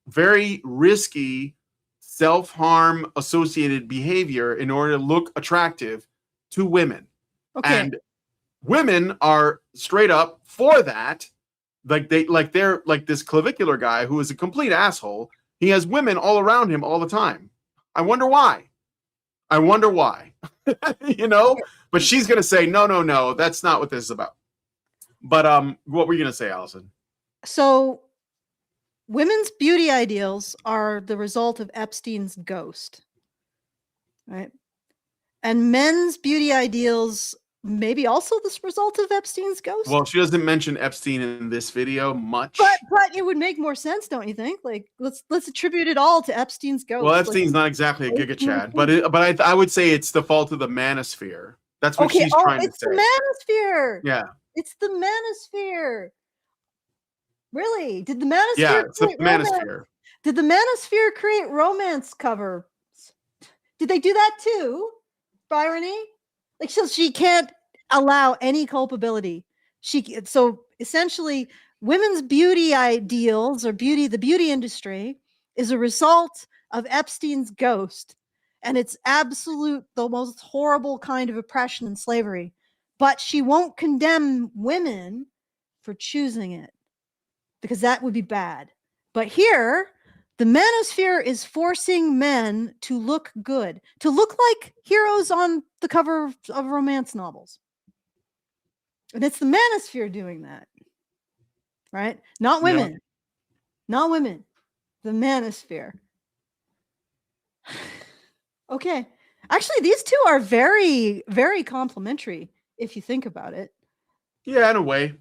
very risky self-harm associated behavior in order to look attractive to women. Okay. And women are straight up for that. They're like this clavicular guy who is a complete asshole. He has women all around him all the time. I wonder why. You know, but she's going to say, no, that's not what this is about. But what were you going to say, Allison? So women's beauty ideals are the result of Epstein's ghost, right? And men's beauty ideals maybe also the result of Epstein's ghost. Well, she doesn't mention Epstein in this video much. But it would make more sense, don't you think? Like let's attribute it all to Epstein's ghost. Well, Epstein's not exactly a Giga Chad, but I would say it's the fault of the manosphere. That's what she's trying to say. It's the manosphere. Yeah. It's the manosphere. Really? Did the manosphere? Yeah, it's the manosphere. Did the manosphere create romance covers? Did they do that too? Bryony? Like, so she can't allow any culpability. So essentially, women's beauty ideals or the beauty industry is a result of Epstein's ghost. And it's the most horrible kind of oppression and slavery. But she won't condemn women for choosing it, because that would be bad. But here, the manosphere is forcing men to look good, to look like heroes on the cover of romance novels. And it's the manosphere doing that, right? Not women. Yeah. Not women. The manosphere. Okay. Actually, these two are very, very complementary if you think about it. Yeah, in a way.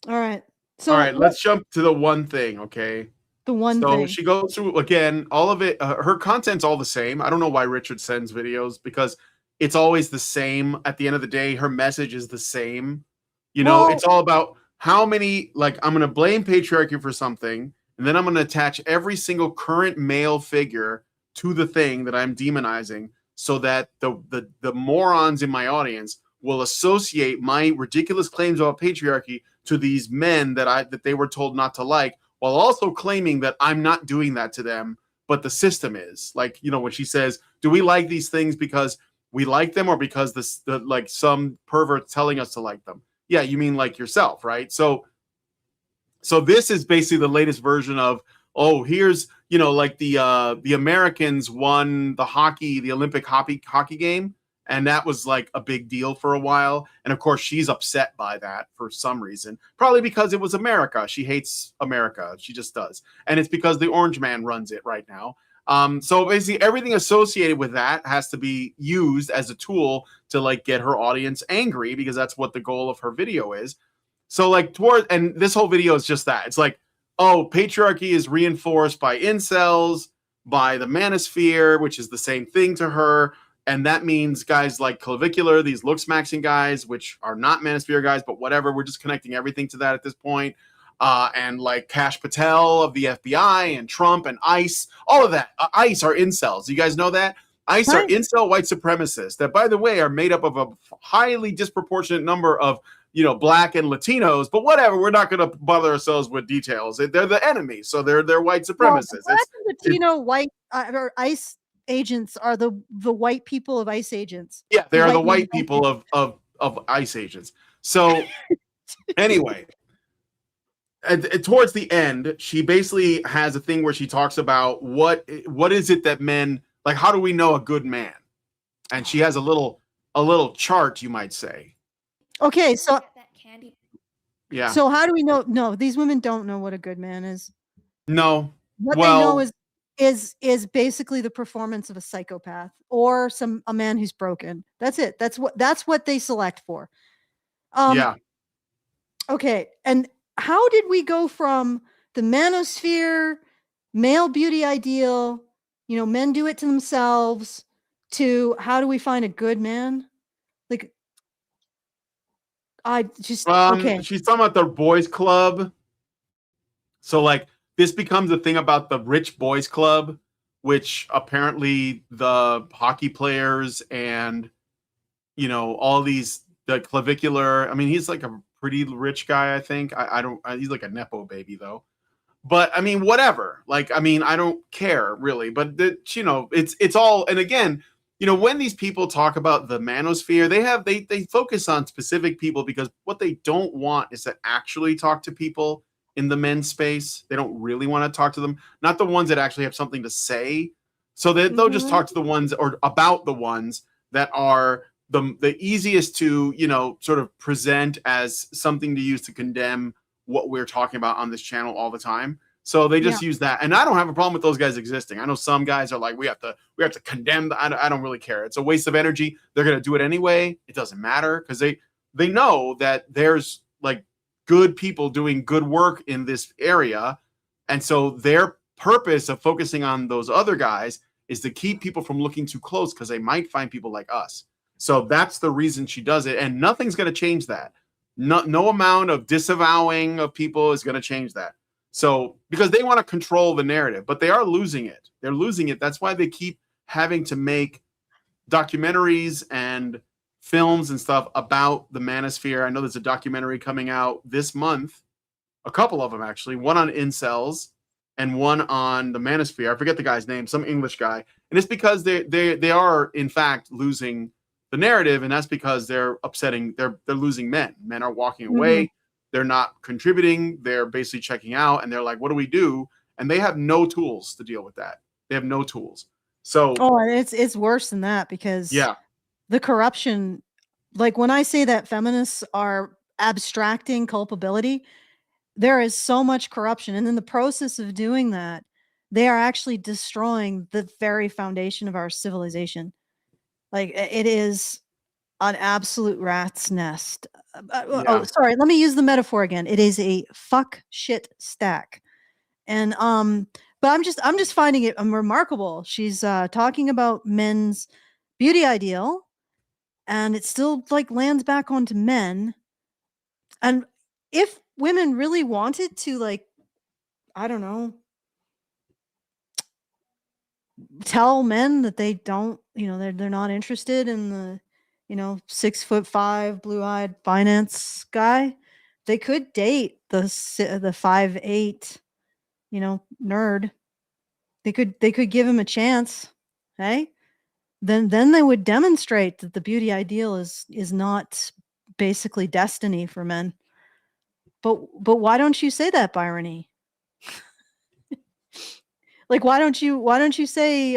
All right. So, all right, let's jump to the one thing, okay? The one thing. So she goes through, again, all of it. Her content's all the same. I don't know why Richard sends videos, because it's always the same. At the end of the day, her message is the same. You know, it's all about how many, like, I'm going to blame patriarchy for something, and then I'm going to attach every single current male figure to the thing that I'm demonizing, so that the morons in my audience will associate my ridiculous claims about patriarchy to these men that they were told not to like, while also claiming that I'm not doing that to them, but the system is. Like, you know, when she says, do we like these things because we like them or because like some pervert telling us to like them? Yeah, you mean like yourself, right? So this is basically the latest version of, oh, here's, you know, like the Americans won the Olympic hockey game. And that was like a big deal for a while. And of course, she's upset by that for some reason. Probably because it was America. She hates America. She just does. And it's because the orange man runs it right now. So basically everything associated with that has to be used as a tool to like get her audience angry, because that's what the goal of her video is. So like and this whole video is just that. It's like, oh, patriarchy is reinforced by incels, by the manosphere, which is the same thing to her. And that means guys like Clavicular, these looks-maxing guys, which are not manosphere guys, but whatever. We're just connecting everything to that at this point. And like Kash Patel of the FBI and Trump and ICE, all of that. ICE are incels. You guys know that? ICE are incel white supremacists that, by the way, are made up of a highly disproportionate number of, you know, Black and Latinos. But whatever, we're not going to bother ourselves with details. They're the enemy, so they're white supremacists. Well, Latino white or ICE agents are the white people of ICE agents. Yeah, they are the white people of ICE agents. So anyway, towards the end, she basically has a thing where she talks about what is it that men like, how do we know a good man? And she has a little chart, you might say. Okay, so yeah. So how do we know? No, these women don't know what a good man is. No. What they know is is basically the performance of a psychopath or a man who's broken. That's it. That's what they select for. Yeah. Okay. And how did we go from the manosphere, male beauty ideal, men do it to themselves, to how do we find a good man? Like, I just, okay. She's talking about the boys club. So like this becomes a thing about the rich boys club, which apparently the hockey players and all these the clavicular. I mean, he's like a pretty rich guy. I think I don't. He's like a nepo baby though. But I mean, whatever. Like, I mean, I don't care really. But it's all. And again, when these people talk about the manosphere, they focus on specific people because what they don't want is to actually talk to people in the men's space. They don't really want to talk to them, not the ones that actually have something to say. So they'll just talk to the ones or about the ones that are the easiest to, sort of present as something to use to condemn what we're talking about on this channel all the time. So they just use that. And I don't have a problem with those guys existing. I know some guys are like, we have to condemn. I don't really care. It's a waste of energy. They're going to do it anyway. It doesn't matter because they know that there's like good people doing good work in this area. And so their purpose of focusing on those other guys is to keep people from looking too close because they might find people like us. So that's the reason she does it. And nothing's going to change that. No amount of disavowing of people is going to change that. So because they want to control the narrative, but they are losing it. They're losing it. That's why they keep having to make documentaries and films and stuff about the manosphere. I know there's a documentary coming out this month, a couple of them actually, one on incels and one on the manosphere. I forget the guy's name, some English guy. And it's because they are in fact losing the narrative, and that's because they're upsetting, they're losing men. Men are walking away, they're not contributing, they're basically checking out, and they're like, what do we do? And they have no tools to deal with that. They have no tools. So it's worse than that because the corruption, like when I say that feminists are abstracting culpability, there is so much corruption. And in the process of doing that, they are actually destroying the very foundation of our civilization. Like it is an absolute rat's nest. Oh, sorry. Let me use the metaphor again. It is a fuck shit stack. And, but I'm just finding it remarkable. She's talking about men's beauty ideal, and it still like lands back onto men. And if women really wanted to, like, I don't know, tell men that they don't, they're not interested in the, 6'5", blue-eyed finance guy, they could date the 5'8", nerd. They could give him a chance. Hey, then they would demonstrate that the beauty ideal is not basically destiny for men. But why don't you say that, Byrony? Like, why aren't you saying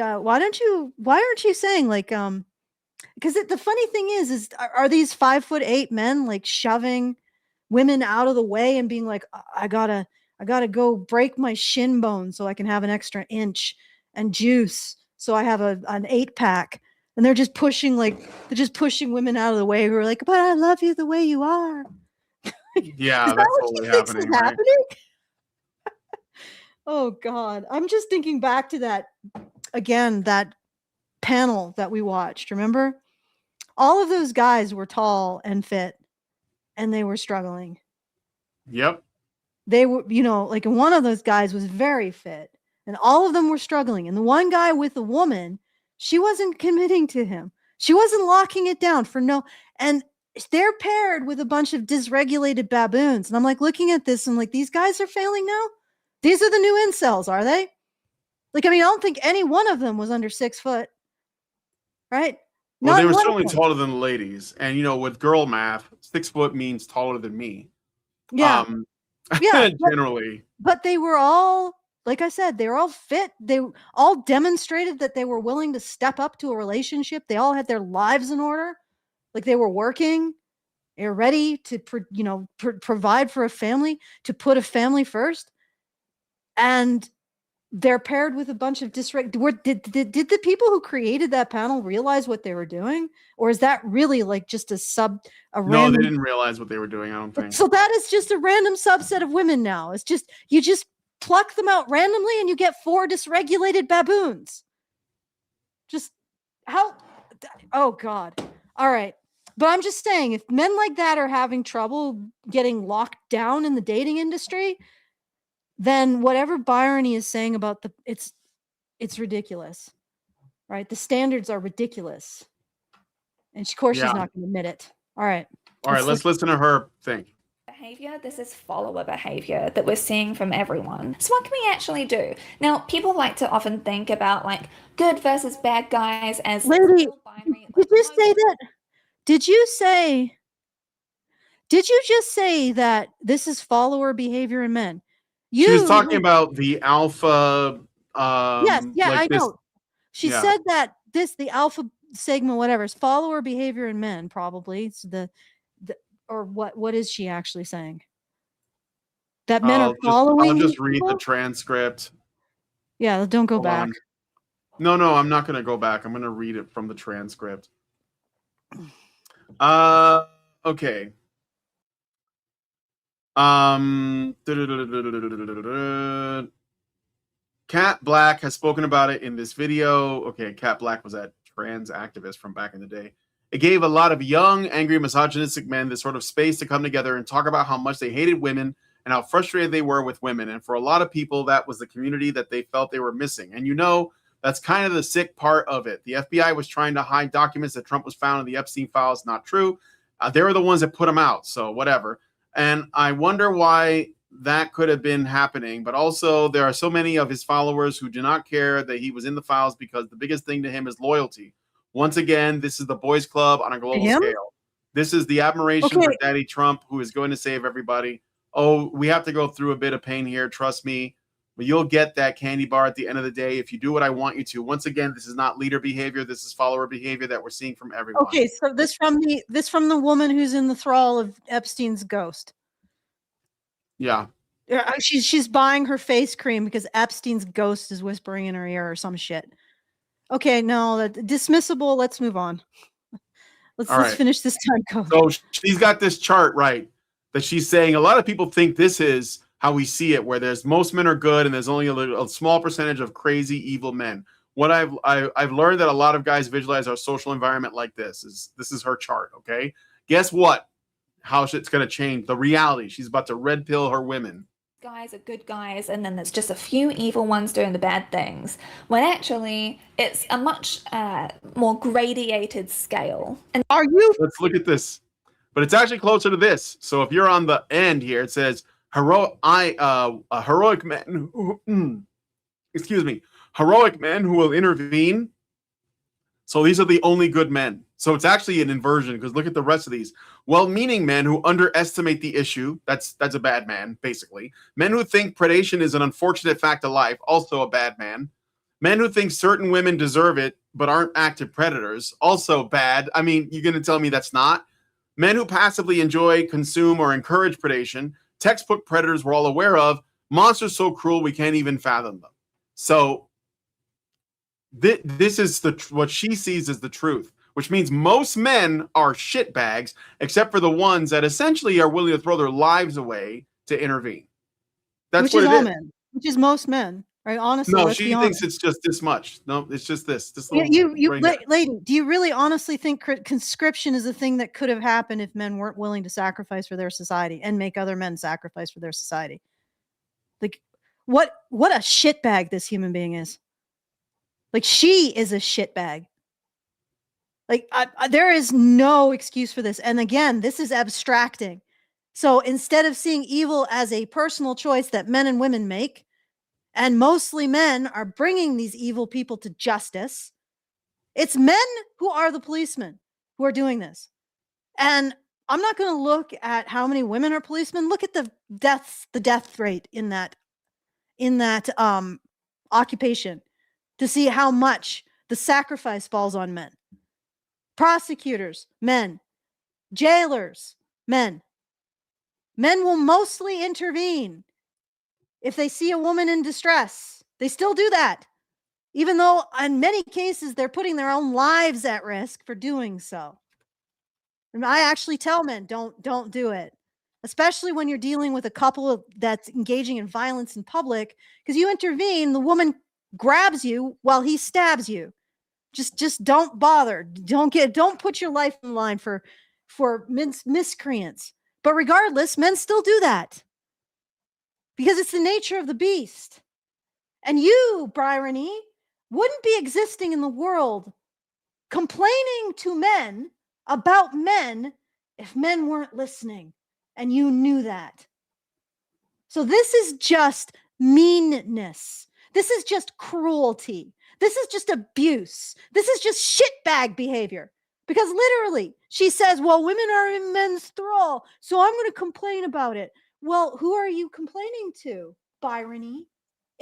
like, because the funny thing is are these 5'8" men like shoving women out of the way and being like, I gotta go break my shin bone so I can have an extra inch and juice so I have an 8-pack, and they're just pushing women out of the way who are like, but I love you the way you are. Yeah, that's totally happening. Right? Oh God, I'm just thinking back to that panel that we watched. Remember, all of those guys were tall and fit, and they were struggling. Yep. They were, like one of those guys was very fit, and all of them were struggling. And the one guy with the woman, she wasn't committing to him. She wasn't locking it down and they're paired with a bunch of dysregulated baboons. And I'm like looking at this and like, these guys are failing now. These are the new incels, are they? Like, I mean, I don't think any one of them was under 6 foot, right? Well, they were certainly taller than the ladies. And, with girl math, 6 foot means taller than me. Yeah. Generally. But they were all, like I said, they were all fit. They all demonstrated that they were willing to step up to a relationship. They all had their lives in order. Like they were working. They're ready to, provide for a family, to put a family first. And they're paired with a bunch of did the people who created that panel realize what they were doing, or is that really like just No, random? they didn't realize what they were doing. I don't think so. That is just a random subset of women now. It's just you just pluck them out randomly and you get 4 dysregulated baboons. Just how? Oh God! All right, but I'm just saying, if men like that are having trouble getting locked down in the dating industry, then whatever Bryony is saying about it's ridiculous, right? The standards are ridiculous. And of course, she's not going to admit it. All right. Let's listen to her thing. Behavior. This is follower behavior that we're seeing from everyone. So what can we actually do? Now, people like to often think about like good versus bad guys as Lady, binary. Did you say that? Did you just say that this is follower behavior in men? She was talking about the alpha. Yes, yeah, like I know. She said that the alpha sigma, whatever, is follower behavior in men. Probably it's or what is she actually saying? That men are following. I'll just read the transcript. Yeah, don't go back. No, I'm not going to go back. I'm going to read it from the transcript. Okay. Cat Black has spoken about it in this video. Okay, Cat Black was that trans activist from back in the day. It gave a lot of young, angry, misogynistic men this sort of space to come together and talk about how much they hated women and how frustrated they were with women. And for a lot of people, that was the community that they felt they were missing. And that's kind of the sick part of it. The FBI was trying to hide documents that Trump was found in the Epstein files. Not true. They were the ones that put them out. So whatever. And I wonder why that could have been happening. But also, there are so many of his followers who do not care that he was in the files because the biggest thing to him is loyalty. Once again, this is the boys club on a global scale. This is the admiration for Daddy Trump, who is going to save everybody. Oh, we have to go through a bit of pain here. Trust me. But you'll get that candy bar at the end of the day if you do what I want you to. Once again, this is not leader behavior. This is follower behavior that we're seeing from everyone. Okay, so this from the woman who's in the thrall of Epstein's ghost. Yeah. She's buying her face cream because Epstein's ghost is whispering in her ear or some shit. Okay, no, dismissible. Let's move on. Let's finish this time code. So she's got this chart, right, that she's saying a lot of people think this is how we see it, where there's most men are good and there's only a small percentage of crazy, evil men. What I've learned that a lot of guys visualize our social environment like this is her chart, okay? Guess what? How shit's going to change. The reality. She's about to red pill her women. Guys are good guys, and then there's just a few evil ones doing the bad things, when actually it's a much more gradated scale. And let's look at this, but it's actually closer to this. So if you're on the end here, it says heroic men heroic men who will intervene. So these are the only good men. So it's actually an inversion, because look at the rest of these. Well-meaning men who underestimate the issue. That's a bad man, basically. Men who think predation is an unfortunate fact of life. Also a bad man. Men who think certain women deserve it but aren't active predators. Also bad. I mean, you're going to tell me that's not? Men who passively enjoy, consume, or encourage predation. Textbook predators we're all aware of. Monsters so cruel we can't even fathom them. So this is what she sees as the truth, which means most men are shitbags, except for the ones that essentially are willing to throw their lives away to intervene. That's what it is. Men, which is most men, right? Honestly, no, she thinks it's just this much. No, it's just this. Lady, do you really honestly think conscription is a thing that could have happened if men weren't willing to sacrifice for their society and make other men sacrifice for their society? Like, what a shitbag this human being is. Like, she is a shitbag. Like, there is no excuse for this. And again, this is abstracting. So instead of seeing evil as a personal choice that men and women make, and mostly men are bringing these evil people to justice, it's men who are the policemen who are doing this. And I'm not going to look at how many women are policemen. Look at the death rate in that occupation, to see how much the sacrifice falls on men. Prosecutors, men. Jailers, men. Men will mostly intervene if they see a woman in distress. They still do that, even though in many cases they're putting their own lives at risk for doing so. And I actually tell men, don't do it, especially when you're dealing with a couple that's engaging in violence in public, because you intervene, the woman grabs you while he stabs you. Just don't bother. Don't put your life in line for miscreants. But regardless, men still do that because it's the nature of the beast. And you, Bryony, wouldn't be existing in the world complaining to men about men if men weren't listening, and you knew that. So this is just meanness. This is just cruelty. This is just abuse. This is just shitbag behavior. Because literally, she says, well, women are in men's thrall, so I'm going to complain about it. Well, who are you complaining to, Bryony?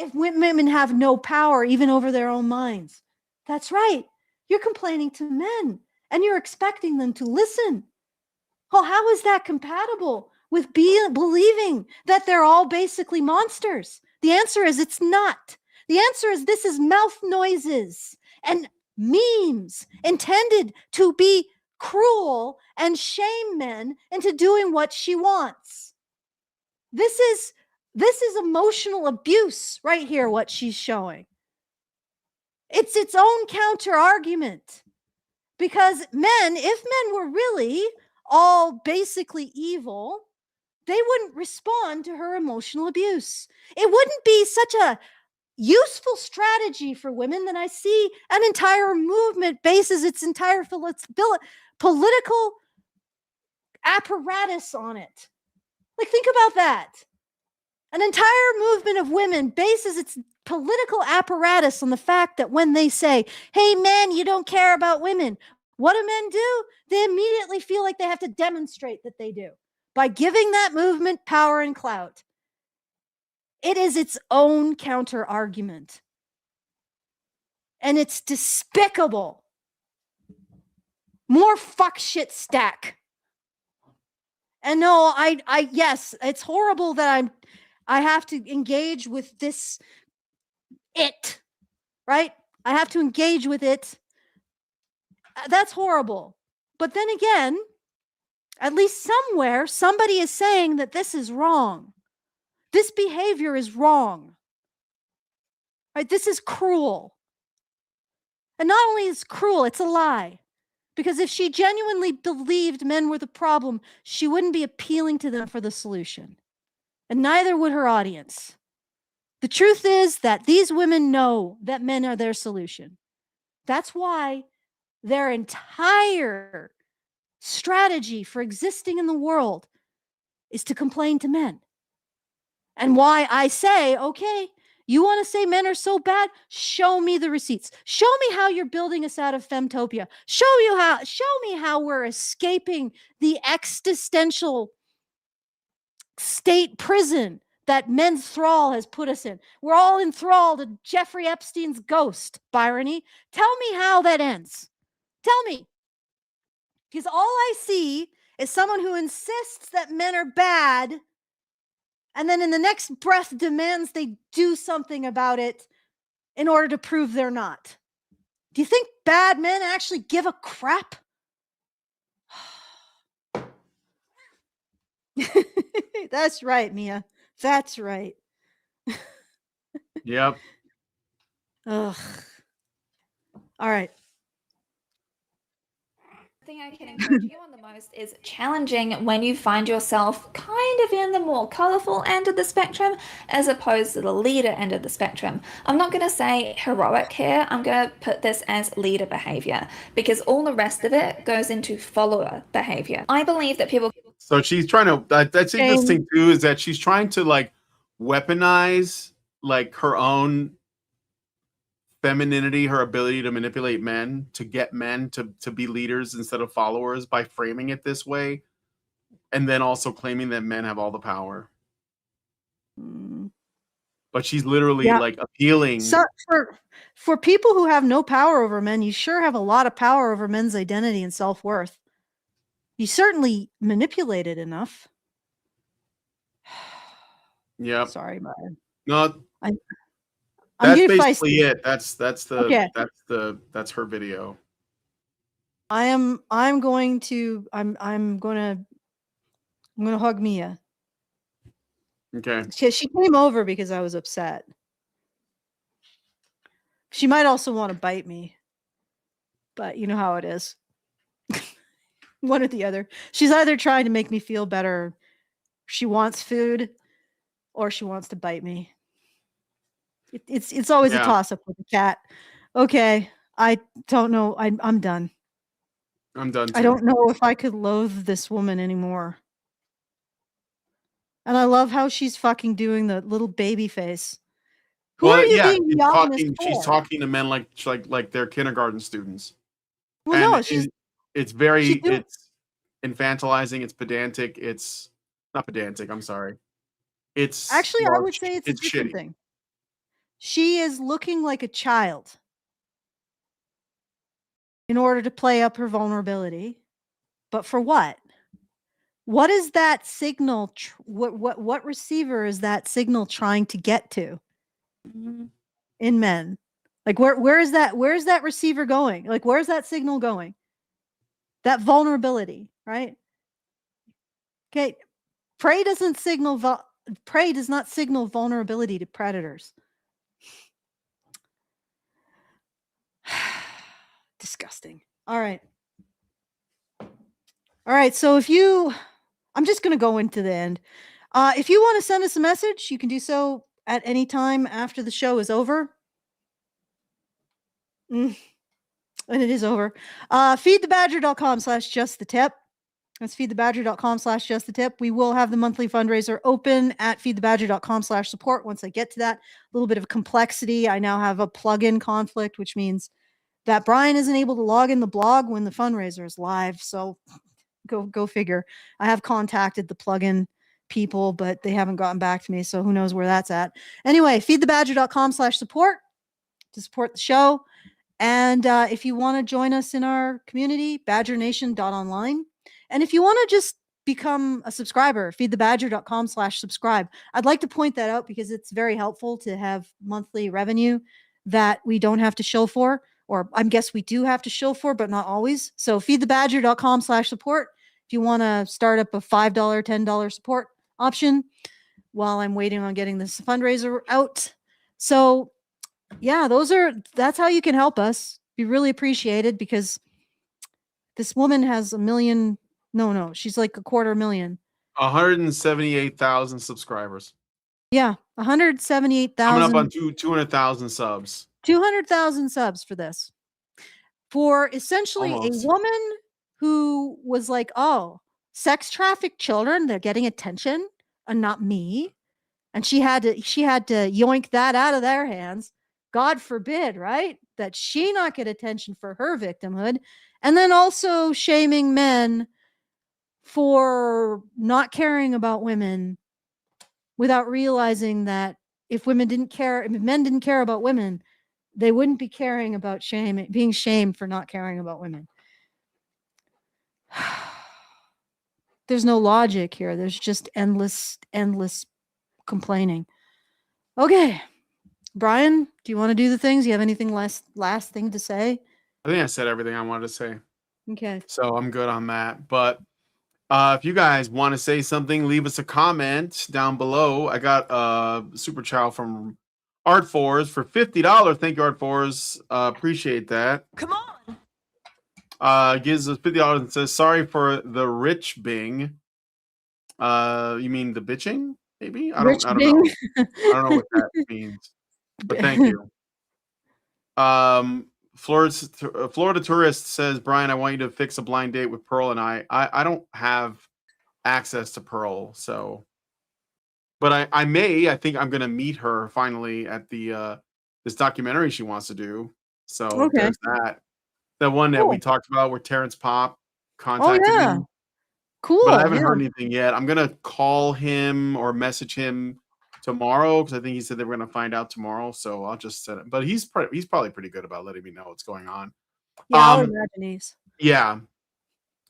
If women have no power even over their own minds. That's right. You're complaining to men, and you're expecting them to listen. Well, how is that compatible with believing that they're all basically monsters? The answer is it's not. The answer is this is mouth noises and memes intended to be cruel and shame men into doing what she wants. This is emotional abuse right here, what she's showing. It's its own counter argument. Because men, if men were really all basically evil, they wouldn't respond to her emotional abuse. It wouldn't be such a useful strategy for women that I see an entire movement bases its entire political apparatus on it. Like, think about that. An entire movement of women bases its political apparatus on the fact that when they say, hey, men, you don't care about women, what do men do? They immediately feel like they have to demonstrate that they do by giving that movement power and clout. It is its own counter argument. And it's despicable. More fuck shit stack. And no, yes, it's horrible that I have to engage with this right? I have to engage with it. That's horrible. But then again, at least somewhere, somebody is saying that this is wrong. This behavior is wrong. Right? This is cruel. And not only is it cruel, it's a lie. Because if she genuinely believed men were the problem, she wouldn't be appealing to them for the solution. And neither would her audience. The truth is that these women know that men are their solution. That's why their entire strategy for existing in the world is to complain to men. And why I say, okay, you want to say men are so bad? Show me the receipts. Show me how you're building us out of femtopia. Show me how we're escaping the existential state prison that men's thrall has put us in. We're all enthralled to Jeffrey Epstein's ghost, Bryony. Tell me how that ends. Tell me. Because all I see is someone who insists that men are bad and then in the next breath demands they do something about it in order to prove they're not. Do you think bad men actually give a crap? That's right, Mia. That's right. Yep. Ugh. All right. The thing I can encourage you on the most is challenging when you find yourself kind of in the more colorful end of the spectrum as opposed to the leader end of the spectrum. I'm not going to say heroic here. I'm going to put this as leader behavior because all the rest of it goes into follower behavior. I believe that people... So she's trying to, that's interesting too, is that she's trying to like weaponize like her own femininity, her ability to manipulate men, to get men to be leaders instead of followers by framing it this way. And then also claiming that men have all the power. But she's literally like appealing. So for people who have no power over men, you sure have a lot of power over men's identity and self-worth. You certainly manipulate it enough. Yeah. Sorry, Brian. No. That's basically it. That's her video. I'm gonna hug Mia. Okay. She came over because I was upset. She might also want to bite me, but you know how it is. One or the other. She's either trying to make me feel better, she wants food, or she wants to bite me. It's always a toss up with the cat. Okay, I don't know. I'm done. I'm done too. I don't know if I could loathe this woman anymore. And I love how she's fucking doing the little baby face. Who are you being misogynist for? She's talking to men like they're kindergarten students. Well, and no, it's very it's infantilizing. It's pedantic. It's not pedantic. I'm sorry. It's actually, I would say it's a different shitty thing. She is looking like a child in order to play up her vulnerability. But for what? What is that signal? What receiver is that signal trying to get to in men? Like where is that receiver going? Like where's that signal going? That vulnerability, right? Okay, prey does not signal vulnerability to predators. Disgusting. All right. So I'm just going to go into the end. If you want to send us a message, you can do so at any time after the show is over. And it is over. Feedthebadger.com/justthetip. That's feedthebadger.com/justthetip. We will have the monthly fundraiser open at feedthebadger.com/support. Once I get to that, a little bit of complexity. I now have a plugin conflict, which means that Brian isn't able to log in the blog when the fundraiser is live. So go figure. I have contacted the plugin people, but they haven't gotten back to me. So who knows where that's at. Anyway, feedthebadger.com/support to support the show. And if you want to join us in our community, badgernation.online. And if you want to just become a subscriber, feedthebadger.com/subscribe. I'd like to point that out because it's very helpful to have monthly revenue that we don't have to show for, or I guess we do have to show for, but not always. So feedthebadger.com/support. If you want to start up a $5, $10 support option while I'm waiting on getting this fundraiser out. So yeah, that's how you can help us. Be really appreciated because this woman has she's like 250,000. 178,000 subscribers. Yeah, 178,000. Coming up on 200,000 subs. 200,000 subs for this. For essentially a woman who was like, oh, sex trafficked children, they're getting attention and not me. And she had to yoink that out of their hands. God forbid, right? That she not get attention for her victimhood. And then also shaming men for not caring about women without realizing that if men didn't care about women, they wouldn't be caring about being shamed for not caring about women. There's no logic here. There's just endless complaining. Okay. Brian, do you want to do the things? You have anything last thing to say? I think I said everything I wanted to say. Okay. So I'm good on that. But if you guys want to say something, leave us a comment down below. I got a super chat from Art Fours for $50. Thank you, Art Fours. Appreciate that. Come on. Gives us $50 and says, sorry for the rich bing. You mean the bitching? Maybe? I don't know. I don't know what that means. But thank you. Florida Tourist says, Brian, I want you to fix a blind date with Pearl and I don't have access to Pearl, so but I think I'm gonna meet her finally at the this documentary she wants to do. So there's that. The one that we talked about where Terrence Popp contacted me. Cool. But I haven't heard anything yet. I'm gonna call him or message him tomorrow because I think he said they were gonna find out tomorrow. So I'll just set it. But he's probably pretty good about letting me know what's going on. Yeah, I'll imagine he's. Yeah.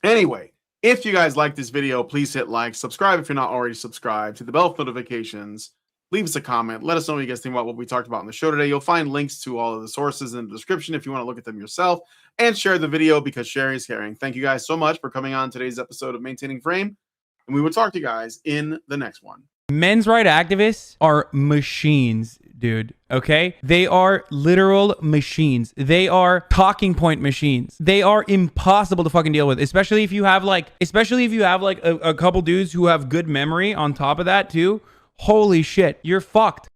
Anyway, if you guys like this video, please hit like, subscribe if you're not already subscribed, to the bell notifications, leave us a comment. Let us know what you guys think about what we talked about in the show today. You'll find links to all of the sources in the description if you want to look at them yourself, and share the video because sharing is caring. Thank you guys so much for coming on today's episode of Maintaining Frame, and we will talk to you guys in the next one. Men's rights activists are machines, dude. Okay? They are literal machines. They are talking point machines. They are impossible to fucking deal with, especially if you have like a couple dudes who have good memory on top of that too. Holy shit, you're fucked.